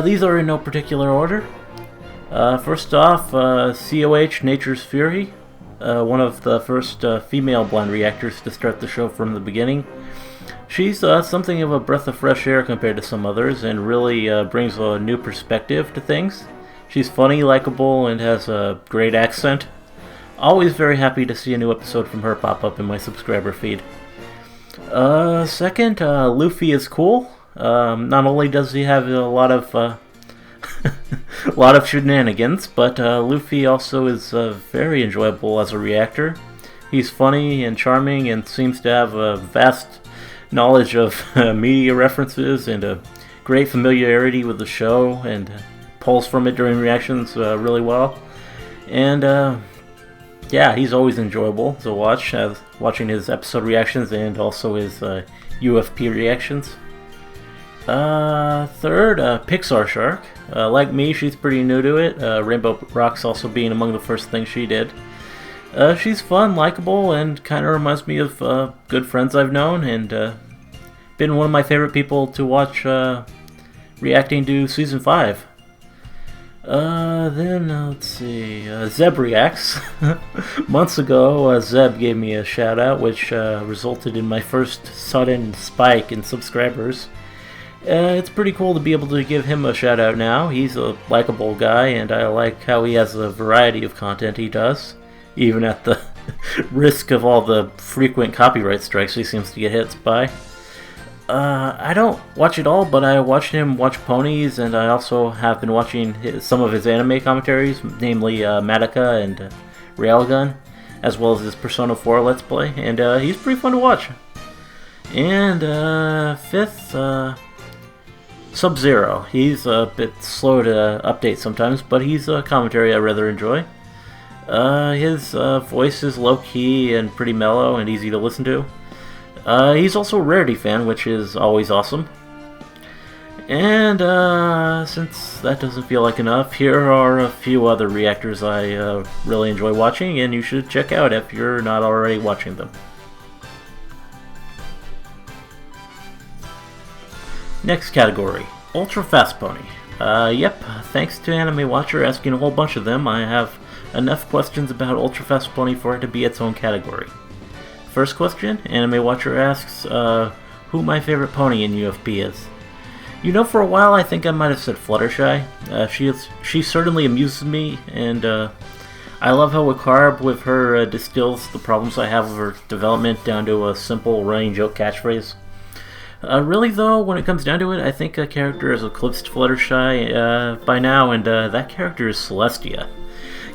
Speaker 1: These are in no particular order. First off, COH Nature's Fury, one of the first female blind reactors to start the show from the beginning. She's something of a breath of fresh air compared to some others, and really brings a new perspective to things. She's funny, likable, and has a great accent. Always very happy to see a new episode from her pop up in my subscriber feed. Second, Luffy is cool. Not only does he have a lot of a lot of shenanigans, but Luffy also is very enjoyable as a reactor. He's funny and charming and seems to have a vast knowledge of media references and a great familiarity with the show, and pulls from it during reactions really well. And yeah, he's always enjoyable to watch, watching his episode reactions and also his UFP reactions. Third, Pixar Shark. Like me, she's pretty new to it, Rainbow Rocks also being among the first things she did. She's fun, likable, and kind of reminds me of good friends I've known, and been one of my favorite people to watch reacting to Season 5. Then, let's see, Zeb Reacts. Months ago, Zeb gave me a shout out, which resulted in my first sudden spike in subscribers. It's pretty cool to be able to give him a shout out now. He's a likable guy, and I like how he has a variety of content he does, even at the risk of all the frequent copyright strikes he seems to get hit by. I don't watch it all, but I watched him watch ponies, and I also have been watching some of his anime commentaries, namely Madoka and Railgun, as well as his Persona 4 Let's Play, and he's pretty fun to watch. And fifth, Sub-Zero. He's a bit slow to update sometimes, but he's a commentary I rather enjoy. His voice is low-key and pretty mellow and easy to listen to. He's also a Rarity fan, which is always awesome. And since that doesn't feel like enough, here are a few other reactors I really enjoy watching, and you should check out if you're not already watching them. Next category, Ultra Fast Pony. Yep, thanks to Anime Watcher asking a whole bunch of them, I have enough questions about Ultra Fast Pony for it to be its own category. First question, Anime Watcher asks who my favorite pony in UFP is. You know, for a while I think I might have said Fluttershy. She certainly amuses me, and I love how Wakarb with her distills the problems I have with her development down to a simple running joke catchphrase. Really though, when it comes down to it, I think a character has eclipsed Fluttershy by now, and that character is Celestia.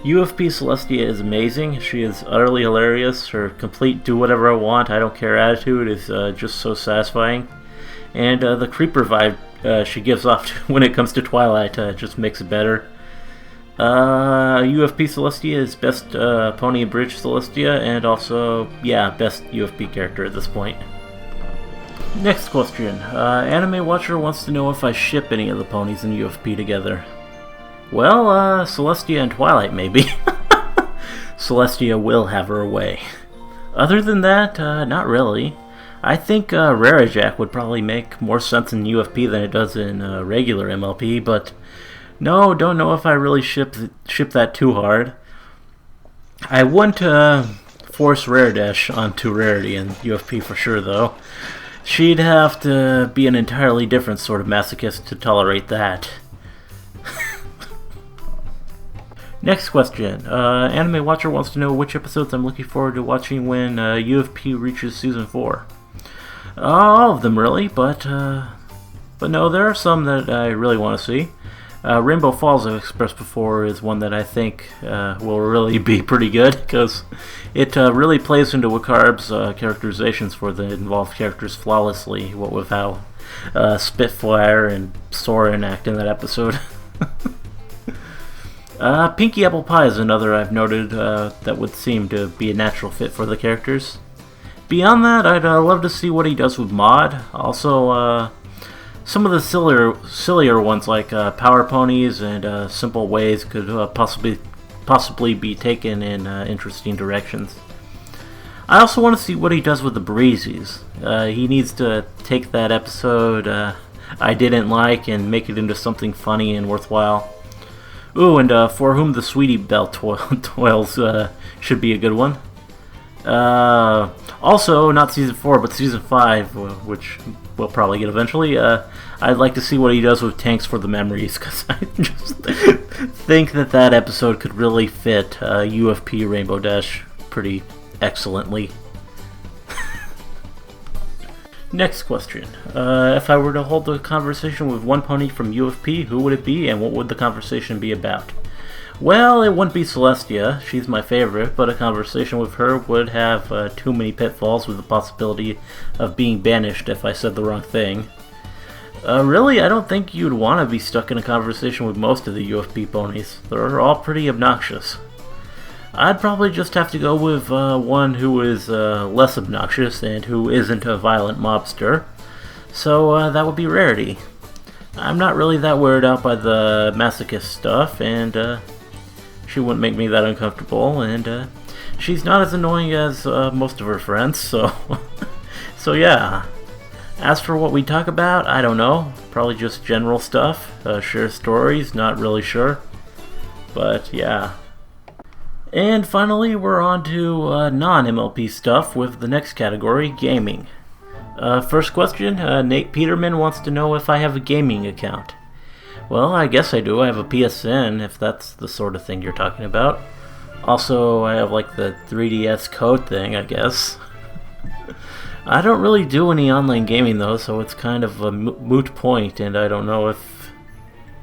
Speaker 1: UFP Celestia is amazing. She is utterly hilarious. Her complete do whatever I want, I don't care attitude is just so satisfying. And the creeper vibe she gives off when it comes to Twilight just makes it better. UFP Celestia is best pony and bridge Celestia, and also, yeah, best UFP character at this point. Next question. Anime Watcher wants to know if I ship any of the ponies in UFP together. Well, Celestia and Twilight, maybe. Celestia will have her way. Other than that, not really. I think RarityDash would probably make more sense in UFP than it does in regular MLP, but no, don't know if I really ship that too hard. I wouldn't force RarityDash onto Rarity in UFP for sure, though. She'd have to be an entirely different sort of masochist to tolerate that. Next question. Anime Watcher wants to know which episodes I'm looking forward to watching when UFP reaches Season 4. All of them, really, but no, there are some that I really want to see. Rainbow Falls, I've expressed before, is one that I think will really be pretty good, because it really plays into Wakarb's characterizations for the involved characters flawlessly, what with how Spitfire and Soren act in that episode. Pinky Apple Pie is another I've noted that would seem to be a natural fit for the characters. Beyond that, I'd love to see what he does with Maud. Also, some of the sillier ones like Power Ponies and Simple Ways could possibly be taken in interesting directions. I also want to see what he does with the Breezies. He needs to take that episode I didn't like and make it into something funny and worthwhile. Ooh, and For Whom the Sweetie Belle Toils should be a good one. Also, not Season 4, but Season 5, which we'll probably get eventually. I'd like to see what he does with Tanks for the Memories, because I just think that episode could really fit UFP Rainbow Dash pretty excellently. Next question. If I were to hold a conversation with one pony from UFP, who would it be, and what would the conversation be about? Well, it wouldn't be Celestia. She's my favorite, but a conversation with her would have too many pitfalls with the possibility of being banished if I said the wrong thing. Really, I don't think you'd want to be stuck in a conversation with most of the UFP ponies. They're all pretty obnoxious. I'd probably just have to go with one who is less obnoxious and who isn't a violent mobster. So that would be Rarity. I'm not really that weirded out by the masochist stuff, and she wouldn't make me that uncomfortable, and she's not as annoying as most of her friends, so so yeah. As for what we talk about, I don't know. Probably just general stuff. Share stories, not really sure. But yeah. And finally, we're on to non-MLP stuff with the next category, gaming. First question, Nate Peterman wants to know if I have a gaming account. Well, I guess I do. I have a PSN, if that's the sort of thing you're talking about. Also, I have like the 3DS code thing, I guess. I don't really do any online gaming though, so it's kind of a moot point, and I don't know if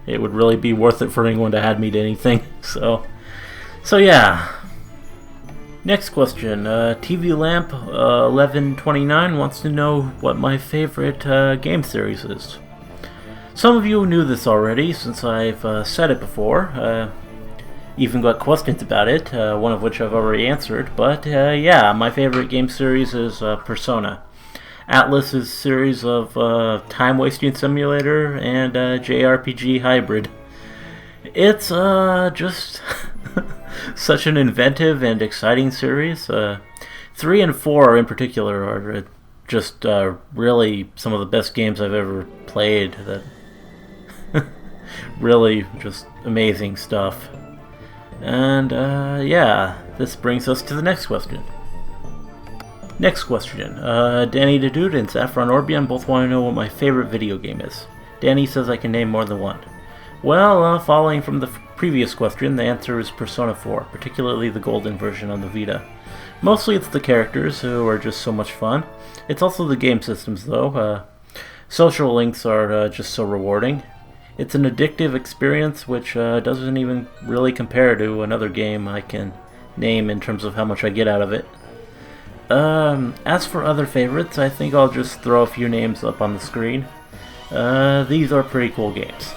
Speaker 1: it would really be worth it for anyone to add me to anything. So yeah. Next question. TV Lamp 1129 wants to know what my favorite game series is. Some of you knew this already, since I've said it before. Even got questions about it, one of which I've already answered, but yeah, my favorite game series is Persona. Atlus's series of time-wasting simulator and JRPG hybrid. It's just such an inventive and exciting series. 3 and 4 in particular are just really some of the best games I've ever played. That really just amazing stuff. And yeah, this brings us to the next question. Next question. Danny the Dude and Saffron Orbion both want to know what my favorite video game is. Danny says I can name more than one. Well, following from the previous question, the answer is Persona 4, particularly the golden version on the Vita. Mostly it's the characters, who are just so much fun. It's also the game systems, though. Social links are just so rewarding. It's an addictive experience which doesn't even really compare to another game I can name in terms of how much I get out of it. As for other favorites, I think I'll just throw a few names up on the screen. These are pretty cool games.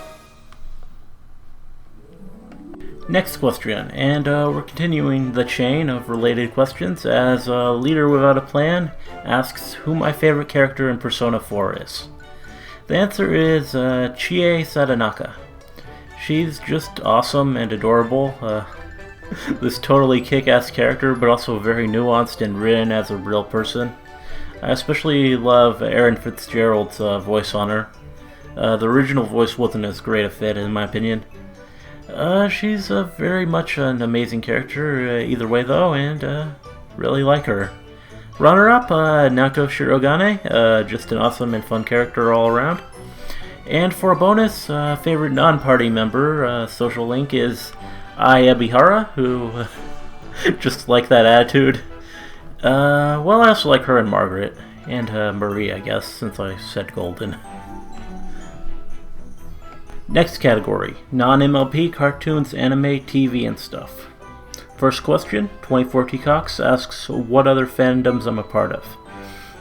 Speaker 1: Next question, and we're continuing the chain of related questions as Leader Without a Plan asks who my favorite character in Persona 4 is. The answer is Chie Sadanaka. She's just awesome and adorable. This totally kick-ass character, but also very nuanced and written as a real person. I especially love Aaron Fitzgerald's voice on her. The original voice wasn't as great a fit, in my opinion. She's very much an amazing character either way, though, and really like her. Runner-up, Naoto Shirogane, just an awesome and fun character all around. And for a bonus, favorite non-party member, social link is Ai Ebihara, who just like that attitude. Well, I also like her and Margaret, and Marie, I guess, since I said golden. Next category, non-MLP cartoons, anime, TV, and stuff. First question, 24T Cox asks what other fandoms I'm a part of.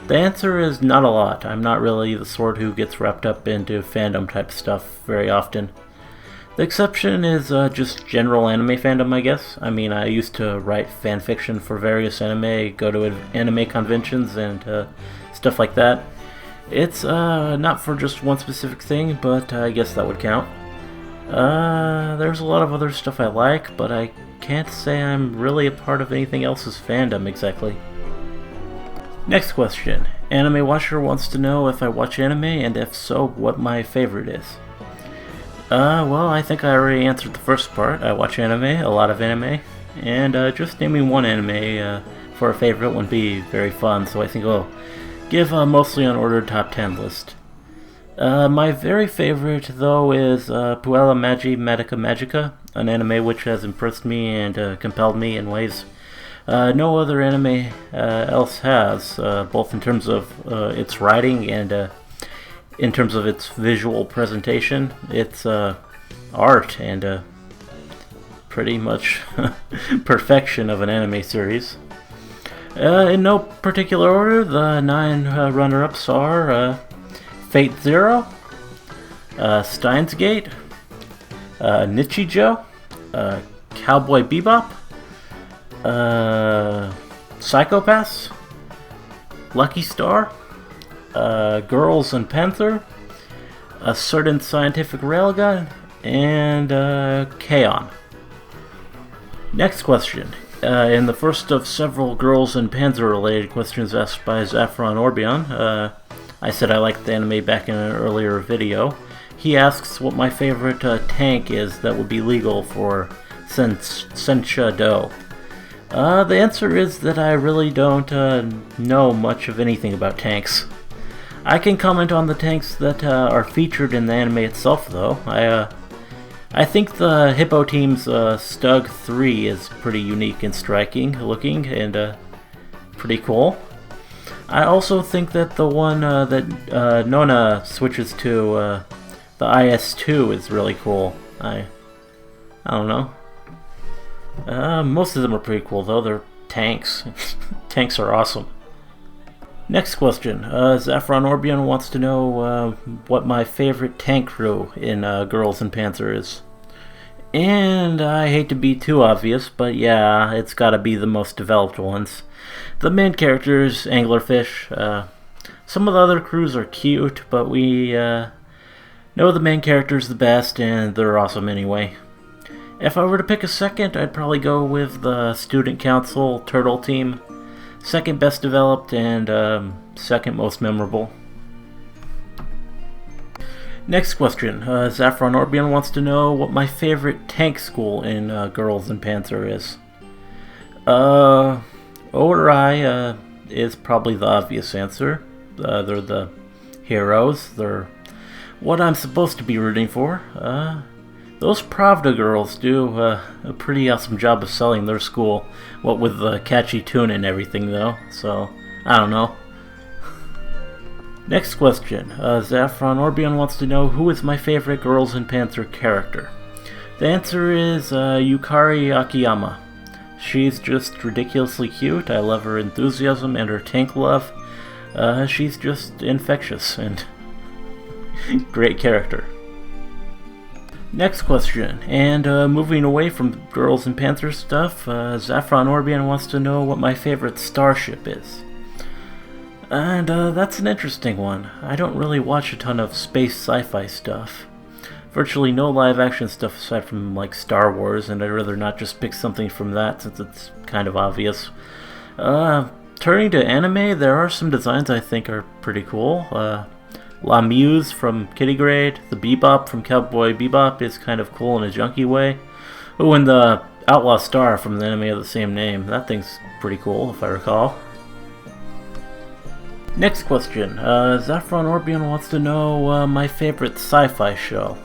Speaker 1: The answer is not a lot. I'm not really the sort who gets wrapped up into fandom type stuff very often. The exception is just general anime fandom, I guess. I mean, I used to write fanfiction for various anime, go to anime conventions and stuff like that. It's not for just one specific thing, but I guess that would count. There's a lot of other stuff I like, but I can't say I'm really a part of anything else's fandom exactly. Next question. Anime Watcher wants to know if I watch anime, and if so, what my favorite is. Well, I think I already answered the first part. I watch anime, a lot of anime, and just naming one anime for a favorite wouldn't be very fun, so I think I'll give a mostly unordered top 10 list. My very favorite, though, is Puella Magi Medica Magica, an anime which has impressed me and compelled me in ways no other anime else has, both in terms of its writing and in terms of its visual presentation, its art, and pretty much perfection of an anime series. In no particular order, the 9 runner-ups are VIII, Steins Gate, Nichijou, Cowboy Bebop, Psychopaths, Lucky Star, Girls and Panther, A Certain Scientific Railgun, and K-On! Next question. In the first of several Girls and Panther related questions asked by Zaffron Orbion, I said I liked the anime back in an earlier video. He asks what my favorite tank is that would be legal for Sencha Do. The answer is that I really don't know much of anything about tanks. I can comment on the tanks that are featured in the anime itself, though. I think the Hippo Team's Stug 3 is pretty unique and striking looking and pretty cool. I also think that the one that Nona switches to, the IS-2, is really cool. I don't know. Most of them are pretty cool, though. They're tanks. Tanks are awesome. Next question. Zaffron Orbion wants to know what my favorite tank crew in Girls and Panther is. And I hate to be too obvious, but yeah, it's gotta be the most developed ones. The main characters, Anglerfish. Some of the other crews are cute, but we know the main characters the best, and they're awesome anyway. If I were to pick a second, I'd probably go with the Student Council Turtle Team. Second best developed and second most memorable. Next question. Zaffron Orbion wants to know what my favorite tank school in Girls and Panther is. Orai is probably the obvious answer. They're the heroes. They're what I'm supposed to be rooting for. Those Pravda girls do a pretty awesome job of selling their school, what with the catchy tune and everything though, so I don't know. Next question. Zaffron Orbion wants to know who is my favorite Girls and Panther character. The answer is Yukari Akiyama. She's just ridiculously cute. I love her enthusiasm and her tank love. She's just infectious and great character. Next question, and moving away from Girls and Panther stuff, Zaffron Orbion wants to know what my favorite starship is. And that's an interesting one. I don't really watch a ton of space sci-fi stuff. Virtually no live action stuff aside from like Star Wars, and I'd rather not just pick something from that since it's kind of obvious. Turning to anime, there are some designs I think are pretty cool. La Muse from Kitty Grade, the Bebop from Cowboy Bebop is kind of cool in a junky way. Oh, and the Outlaw Star from the anime of the same name. That thing's pretty cool, if I recall. Next question. Zaffron Orbion wants to know my favorite sci-fi show.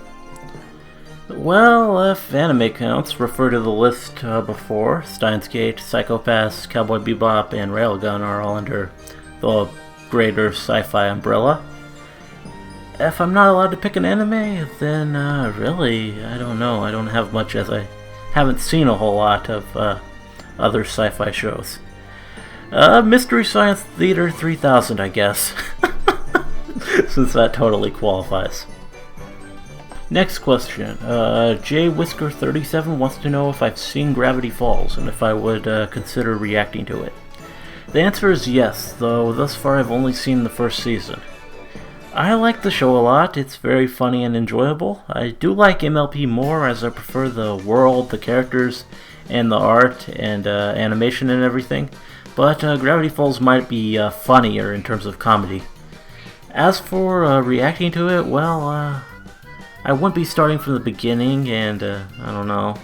Speaker 1: Well, if anime counts, refer to the list before. Steins Gate, Psychopaths, Cowboy Bebop, and Railgun are all under the greater sci-fi umbrella. If I'm not allowed to pick an anime, then really, I don't know. I don't have much as I haven't seen a whole lot of other sci-fi shows. Mystery Science Theater 3000, I guess. Since that totally qualifies. Next question. J Whisker 37 wants to know if I've seen Gravity Falls and if I would consider reacting to it. The answer is yes, though thus far I've only seen the first season. I like the show a lot. It's very funny and enjoyable. I do like MLP more as I prefer the world, the characters, and the art and animation and everything. But Gravity Falls might be funnier in terms of comedy. As for reacting to it, well, I wouldn't be starting from the beginning, and I don't know.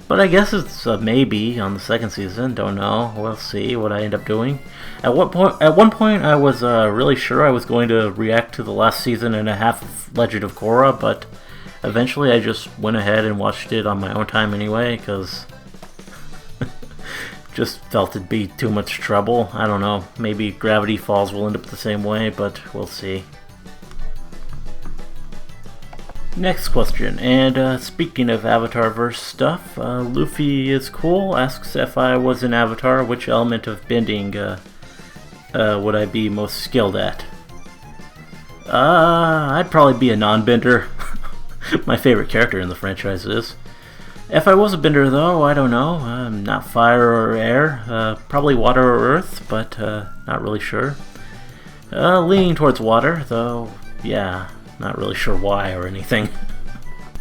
Speaker 1: But I guess it's a maybe on the second season. Don't know. We'll see what I end up doing. At one point, I was really sure I was going to react to the last season and a half of Legend of Korra, but eventually I just went ahead and watched it on my own time anyway, because just felt it'd be too much trouble. I don't know. Maybe Gravity Falls will end up the same way, but we'll see. Next question, and speaking of Avatar-verse stuff, Luffy is cool, asks if I was an Avatar, which element of bending would I be most skilled at? I'd probably be a non-bender. My favorite character in the franchise is. If I was a bender though, I don't know, not fire or air, probably water or earth, but not really sure. Leaning towards water, though, yeah. Not really sure why or anything.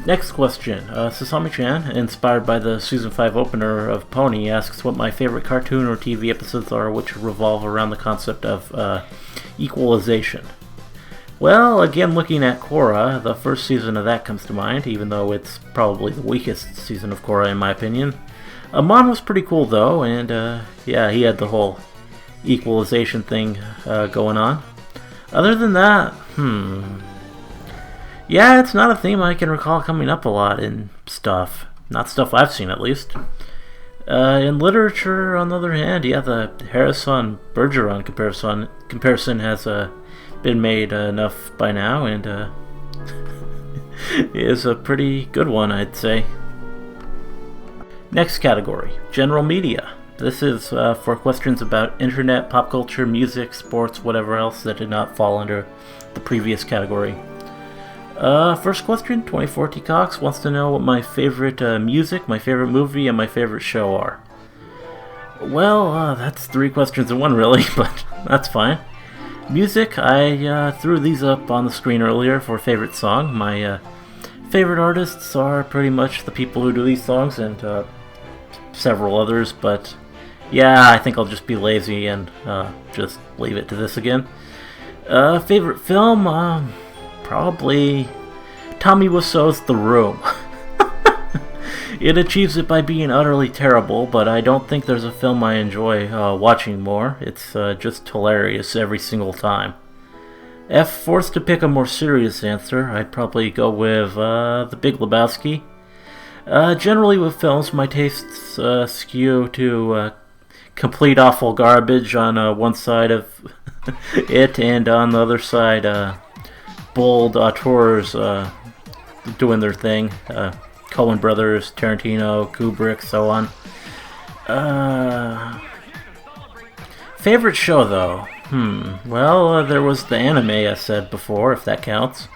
Speaker 1: Next question. Sasami-chan, inspired by the Season 5 opener of Pony, asks what my favorite cartoon or TV episodes are which revolve around the concept of equalization. Well, again, looking at Korra, the first season of that comes to mind, even though it's probably the weakest season of Korra in my opinion. Amon was pretty cool though, and yeah, he had the whole equalization thing going on. Other than that, yeah, it's not a theme I can recall coming up a lot in stuff. Not stuff I've seen, at least. In literature, on the other hand, yeah, the Harrison-Bergeron comparison has been made enough by now, and is a pretty good one, I'd say. Next category, general media. This is for questions about internet, pop culture, music, sports, whatever else that did not fall under the previous category. First question, 24T Cox wants to know what my favorite music, my favorite movie, and my favorite show are. Well, that's 3 questions in one really, but that's fine. Music, I threw these up on the screen earlier for favorite song. My favorite artists are pretty much the people who do these songs and several others, but yeah, I think I'll just be lazy and just leave it to this again. Favorite film, probably Tommy Wiseau's The Room. It achieves it by being utterly terrible, but I don't think there's a film I enjoy watching more. It's just hilarious every single time. If forced to pick a more serious answer, I'd probably go with The Big Lebowski. Generally with films, my tastes skew to complete awful garbage on one side of it, and on the other side, bold auteurs doing their thing. Coen Brothers, Tarantino, Kubrick, so on. Favorite show, though? Well, there was the anime I said before, if that counts.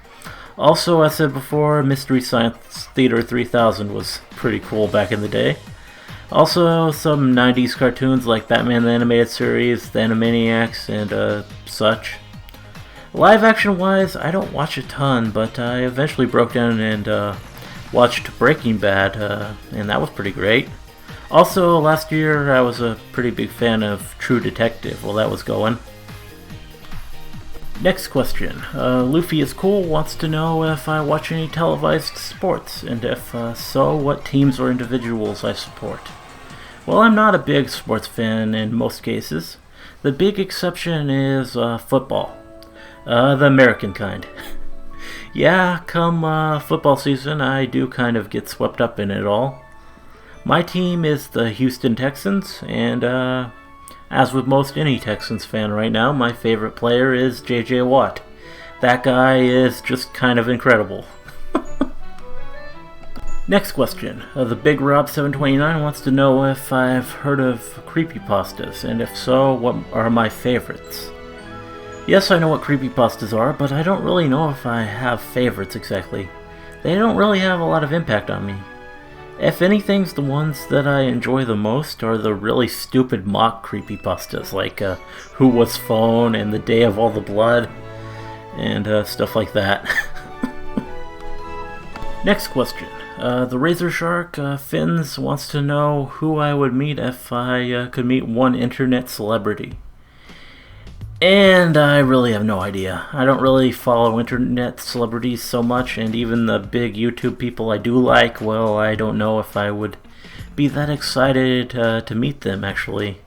Speaker 1: Also, I said before, Mystery Science Theater 3000 was pretty cool back in the day. Also, some 90s cartoons like Batman the Animated Series, The Animaniacs, and such. Live action wise, I don't watch a ton, but I eventually broke down and watched Breaking Bad, and that was pretty great. Also, last year I was a pretty big fan of True Detective while that was going. Next question. Luffy is cool wants to know if I watch any televised sports, and if so, what teams or individuals I support. Well, I'm not a big sports fan in most cases. The big exception is football. The American kind. Yeah, come football season, I do kind of get swept up in it all. My team is the Houston Texans, and as with most any Texans fan right now, my favorite player is J.J. Watt. That guy is just kind of incredible. Next question. The Big Rob 729 wants to know if I've heard of creepypastas, and if so, what are my favorites? Yes, I know what creepypastas are, but I don't really know if I have favorites exactly. They don't really have a lot of impact on me. If anything, the ones that I enjoy the most are the really stupid mock creepypastas, like Who Was Phone and The Day of All the Blood, and stuff like that. Next question. The Razor Shark Fins wants to know who I would meet if I could meet one internet celebrity. And I really have no idea. I don't really follow internet celebrities so much, and even the big YouTube people I do like, well, I don't know if I would be that excited to meet them, actually.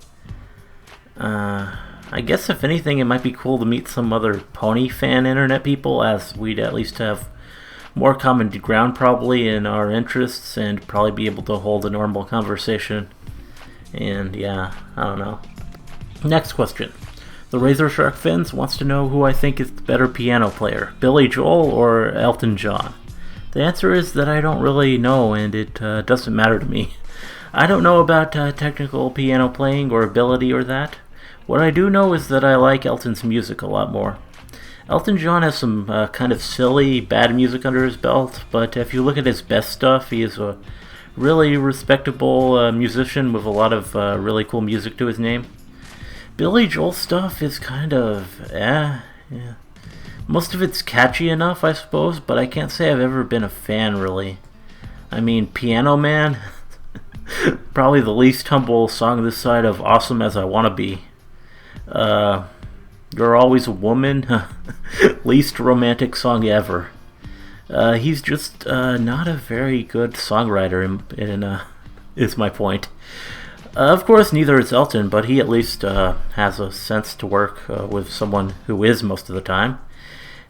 Speaker 1: I guess if anything, it might be cool to meet some other pony fan internet people, as we'd at least have more common ground probably in our interests, and probably be able to hold a normal conversation. And yeah, I don't know. Next question. The Razor Shark Fins wants to know who I think is the better piano player, Billy Joel or Elton John. The answer is that I don't really know, and it doesn't matter to me. I don't know about technical piano playing or ability or that. What I do know is that I like Elton's music a lot more. Elton John has some kind of silly, bad music under his belt, but if you look at his best stuff, he is a really respectable musician with a lot of really cool music to his name. Billy Joel stuff is kind of, yeah. Most of it's catchy enough, I suppose, but I can't say I've ever been a fan, really. I mean, Piano Man, probably the least humble song this side of Awesome as I Wanna Be. You're Always a Woman, least romantic song ever. He's just not a very good songwriter, is my point. Of course, neither is Elton, but he at least has a sense to work with someone who is most of the time.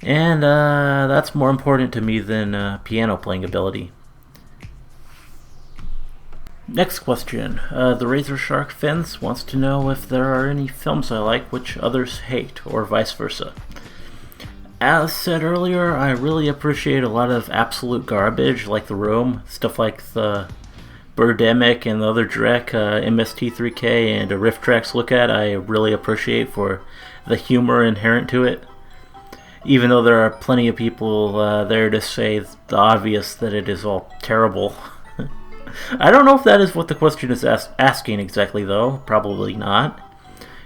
Speaker 1: And that's more important to me than piano playing ability. Next question. The Razor Shark Fins wants to know if there are any films I like which others hate, or vice versa. As said earlier, I really appreciate a lot of absolute garbage like The Room, stuff like the Birdemic and the other Drek, MST3K and Riff Tracks look at. I really appreciate for the humor inherent to it. Even though there are plenty of people there to say the obvious that it is all terrible. I don't know if that is what the question is asking exactly, though. Probably not.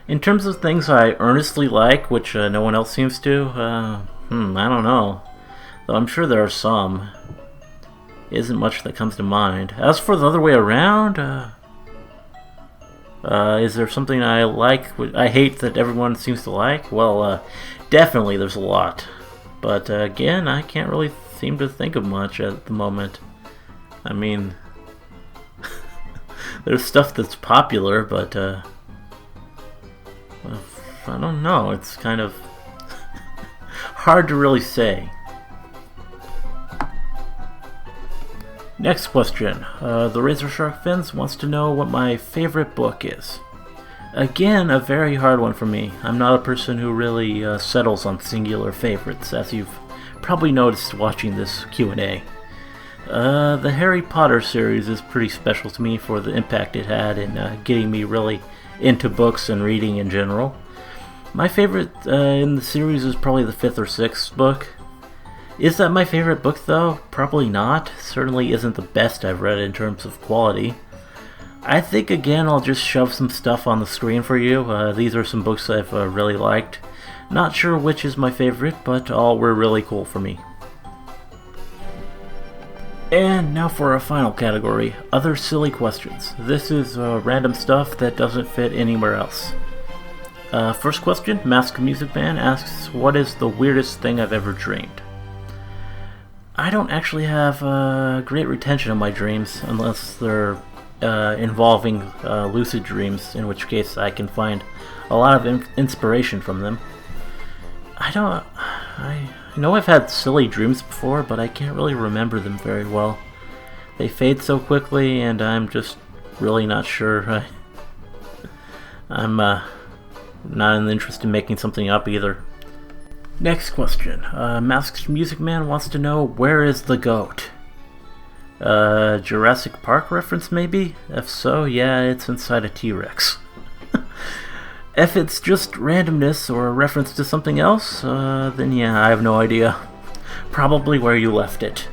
Speaker 1: In terms of things I earnestly like, which no one else seems to, I don't know. Though I'm sure there are some. Isn't much that comes to mind. As for the other way around, is there something I like, I hate that everyone seems to like? Well, definitely there's a lot. But again, I can't really seem to think of much at the moment. I mean, there's stuff that's popular, but well, I don't know. It's kind of hard to really say. Next question. The Razor Shark Fins wants to know what my favorite book is. Again, a very hard one for me. I'm not a person who really settles on singular favorites, as you've probably noticed watching this Q&A. The Harry Potter series is pretty special to me for the impact it had in getting me really into books and reading in general. My favorite in the series is probably the 5th or 6th book. Is that my favorite book, though? Probably not. Certainly isn't the best I've read in terms of quality. I think, again, I'll just shove some stuff on the screen for you. These are some books I've really liked. Not sure which is my favorite, but all were really cool for me. And now for our final category, other silly questions. This is random stuff that doesn't fit anywhere else. First question, Mask Music Man asks, what is the weirdest thing I've ever dreamed? I don't actually have great retention of my dreams unless they're involving lucid dreams, in which case I can find a lot of inspiration from them. I know I've had silly dreams before, but I can't really remember them very well. They fade so quickly, and I'm just really not sure. I'm not in the interest in making something up either. Next question. Masked Music Man wants to know, where is the goat? Jurassic Park reference maybe? If so, yeah, it's inside a T-Rex. If it's just randomness or a reference to something else, then yeah, I have no idea. Probably where you left it.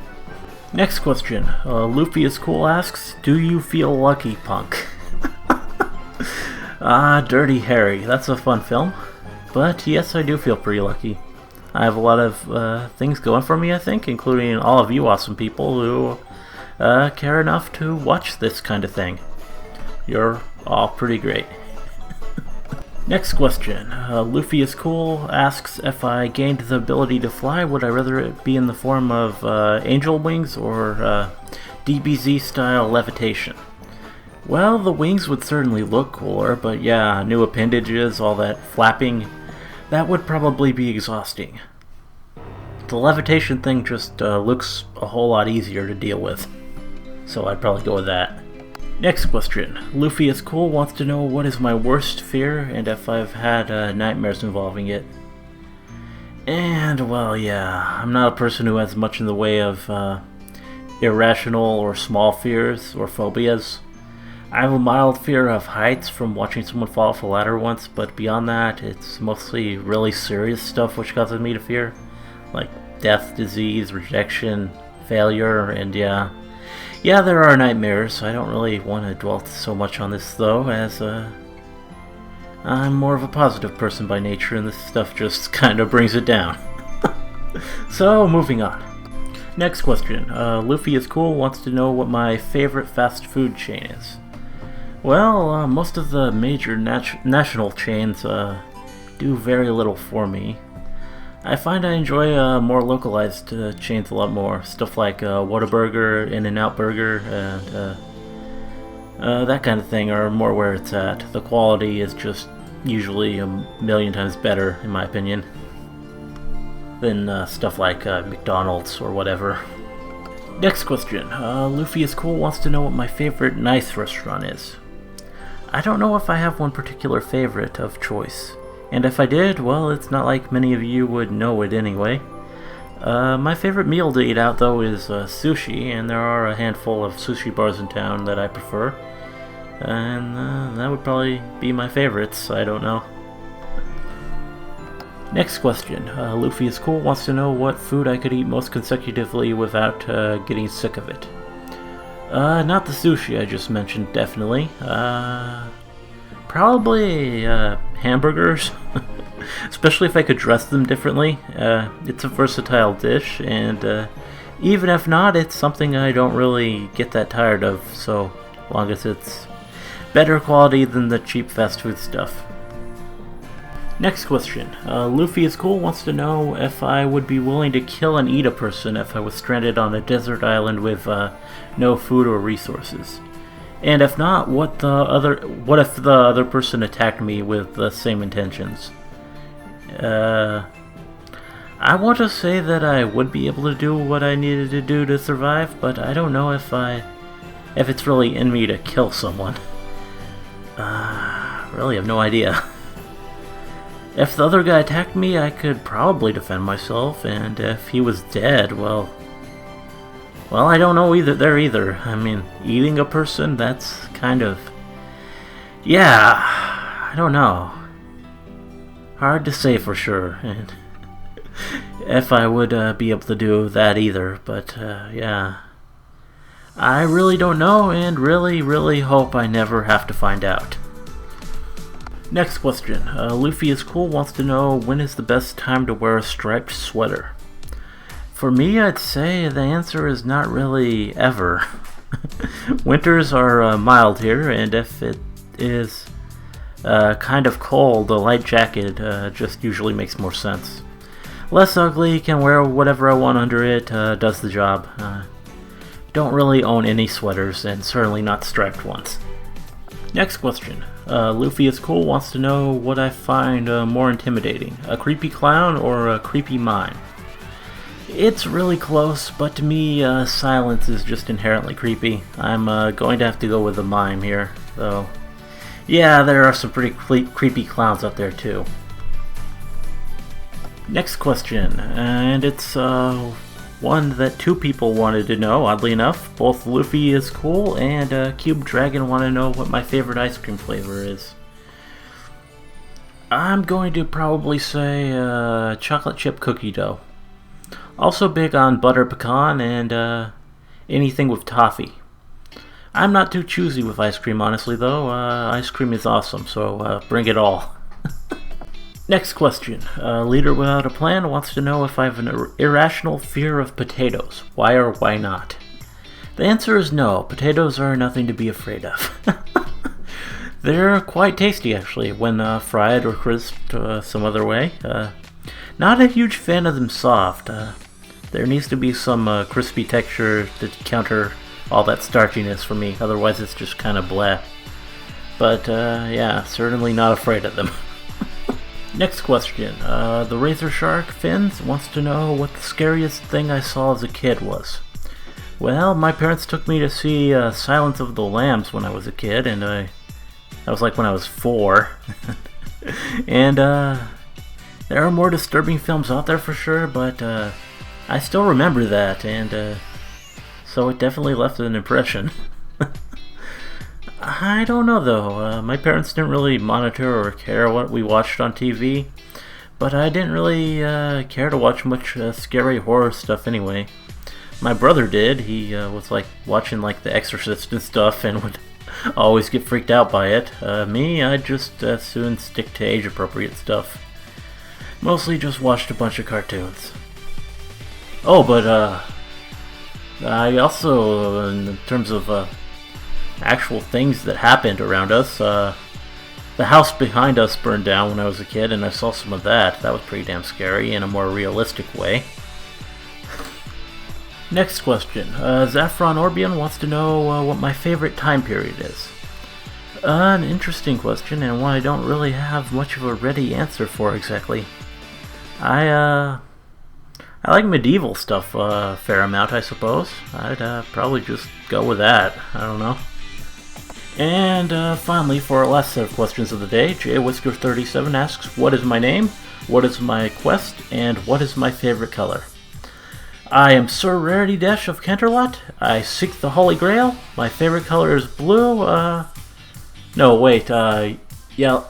Speaker 1: Next question. Luffy is Cool asks, do you feel lucky, punk? Dirty Harry. That's a fun film. But yes, I do feel pretty lucky. I have a lot of things going for me, I think, including all of you awesome people who care enough to watch this kind of thing. You're all pretty great. Next question. Luffy is Cool asks, if I gained the ability to fly, would I rather it be in the form of angel wings or DBZ style levitation? Well, the wings would certainly look cooler, but yeah, new appendages, all that flapping, that would probably be exhausting. The levitation thing just looks a whole lot easier to deal with, so I'd probably go with that. Next question. Luffy is Cool wants to know what is my worst fear and if I've had nightmares involving it. And, well, yeah, I'm not a person who has much in the way of irrational or small fears or phobias. I have a mild fear of heights from watching someone fall off a ladder once, but beyond that, it's mostly really serious stuff which causes me to fear. Like death, disease, rejection, failure, and yeah, there are nightmares. I don't really want to dwell so much on this though, as I'm more of a positive person by nature, and this stuff just kind of brings it down. So, moving on. Next question. Luffy is cool wants to know what my favorite fast food chain is. Well, most of the major national chains do very little for me. I find I enjoy more localized chains a lot more. Stuff like Whataburger, In-N-Out Burger, and that kind of thing are more where it's at. The quality is just usually a million times better, in my opinion, than stuff like McDonald's or whatever. Next question. Luffy is cool wants to know what my favorite nice restaurant is. I don't know if I have one particular favorite of choice. And if I did, well, it's not like many of you would know it anyway. My favorite meal to eat out, though, is sushi, and there are a handful of sushi bars in town that I prefer. And that would probably be my favorites, I don't know. Next question. Luffy is cool wants to know what food I could eat most consecutively without getting sick of it. Not the sushi I just mentioned, definitely. Probably hamburgers, especially if I could dress them differently. It's a versatile dish, and even if not, it's something I don't really get that tired of, so long as it's better quality than the cheap fast food stuff. Next question. Luffy is cool wants to know if I would be willing to kill and eat a person if I was stranded on a desert island with no food or resources. And if not, what if the other person attacked me with the same intentions? I want to say that I would be able to do what I needed to do to survive, but I don't know if it's really in me to kill someone. Really have no idea. If the other guy attacked me, I could probably defend myself, and if he was dead, well, I don't know either. I mean, eating a person, that's kind of... yeah, I don't know. Hard to say for sure, and if I would be able to do that either, but yeah. I really don't know, and really hope I never have to find out. Next question. Luffy is cool wants to know when is the best time to wear a striped sweater. For me, I'd say the answer is not really ever. Winters are mild here, and if it is kind of cold, a light jacket just usually makes more sense. Less ugly, can wear whatever I want under it, does the job. Don't really own any sweaters, and certainly not striped ones. Next question. Luffy is cool wants to know what I find more intimidating, a creepy clown or a creepy mime. It's really close, but to me, silence is just inherently creepy. I'm going to have to go with the mime here, though. Yeah, there are some pretty creepy clowns out there too. Next question, and it's one that two people wanted to know, oddly enough. Both Luffy is cool and Cube Dragon want to know what my favorite ice cream flavor is. I'm going to probably say chocolate chip cookie dough. Also big on butter pecan and anything with toffee. I'm not too choosy with ice cream, honestly, though. Ice cream is awesome, so bring it all. Next question. Leader Without a Plan wants to know if I have an irrational fear of potatoes. Why or why not? The answer is no. Potatoes are nothing to be afraid of. They're quite tasty, actually, when fried or crisped some other way. Not a huge fan of them soft. There needs to be some crispy texture to counter all that starchiness for me. Otherwise, it's just kind of bleh. But yeah, certainly not afraid of them. Next question. The Razor Shark Fins wants to know what the scariest thing I saw as a kid was. Well, my parents took me to see Silence of the Lambs when I was a kid, and that was like when I was 4. And there are more disturbing films out there for sure, but I still remember that, and so it definitely left an impression. I don't know though, my parents didn't really monitor or care what we watched on TV, but I didn't really care to watch much scary horror stuff anyway. My brother did. He was like watching like The Exorcist and stuff and would always get freaked out by it. Me, I'd just soon stick to age-appropriate stuff. Mostly just watched a bunch of cartoons. Oh, but I also, in terms of actual things that happened around us, the house behind us burned down when I was a kid, and I saw some of that. That was pretty damn scary in a more realistic way. Next question. Zaffron Orbian wants to know what my favorite time period is. An interesting question, and one I don't really have much of a ready answer for exactly. I like medieval stuff a fair amount, I suppose. I'd probably just go with that. I don't know. And finally, for our last set of questions of the day, JWhisker37 asks, what is my name, what is my quest, and what is my favorite color? I am Sir RarityDash of Canterlot. I seek the Holy Grail. My favorite color is blue. No, wait, yeah.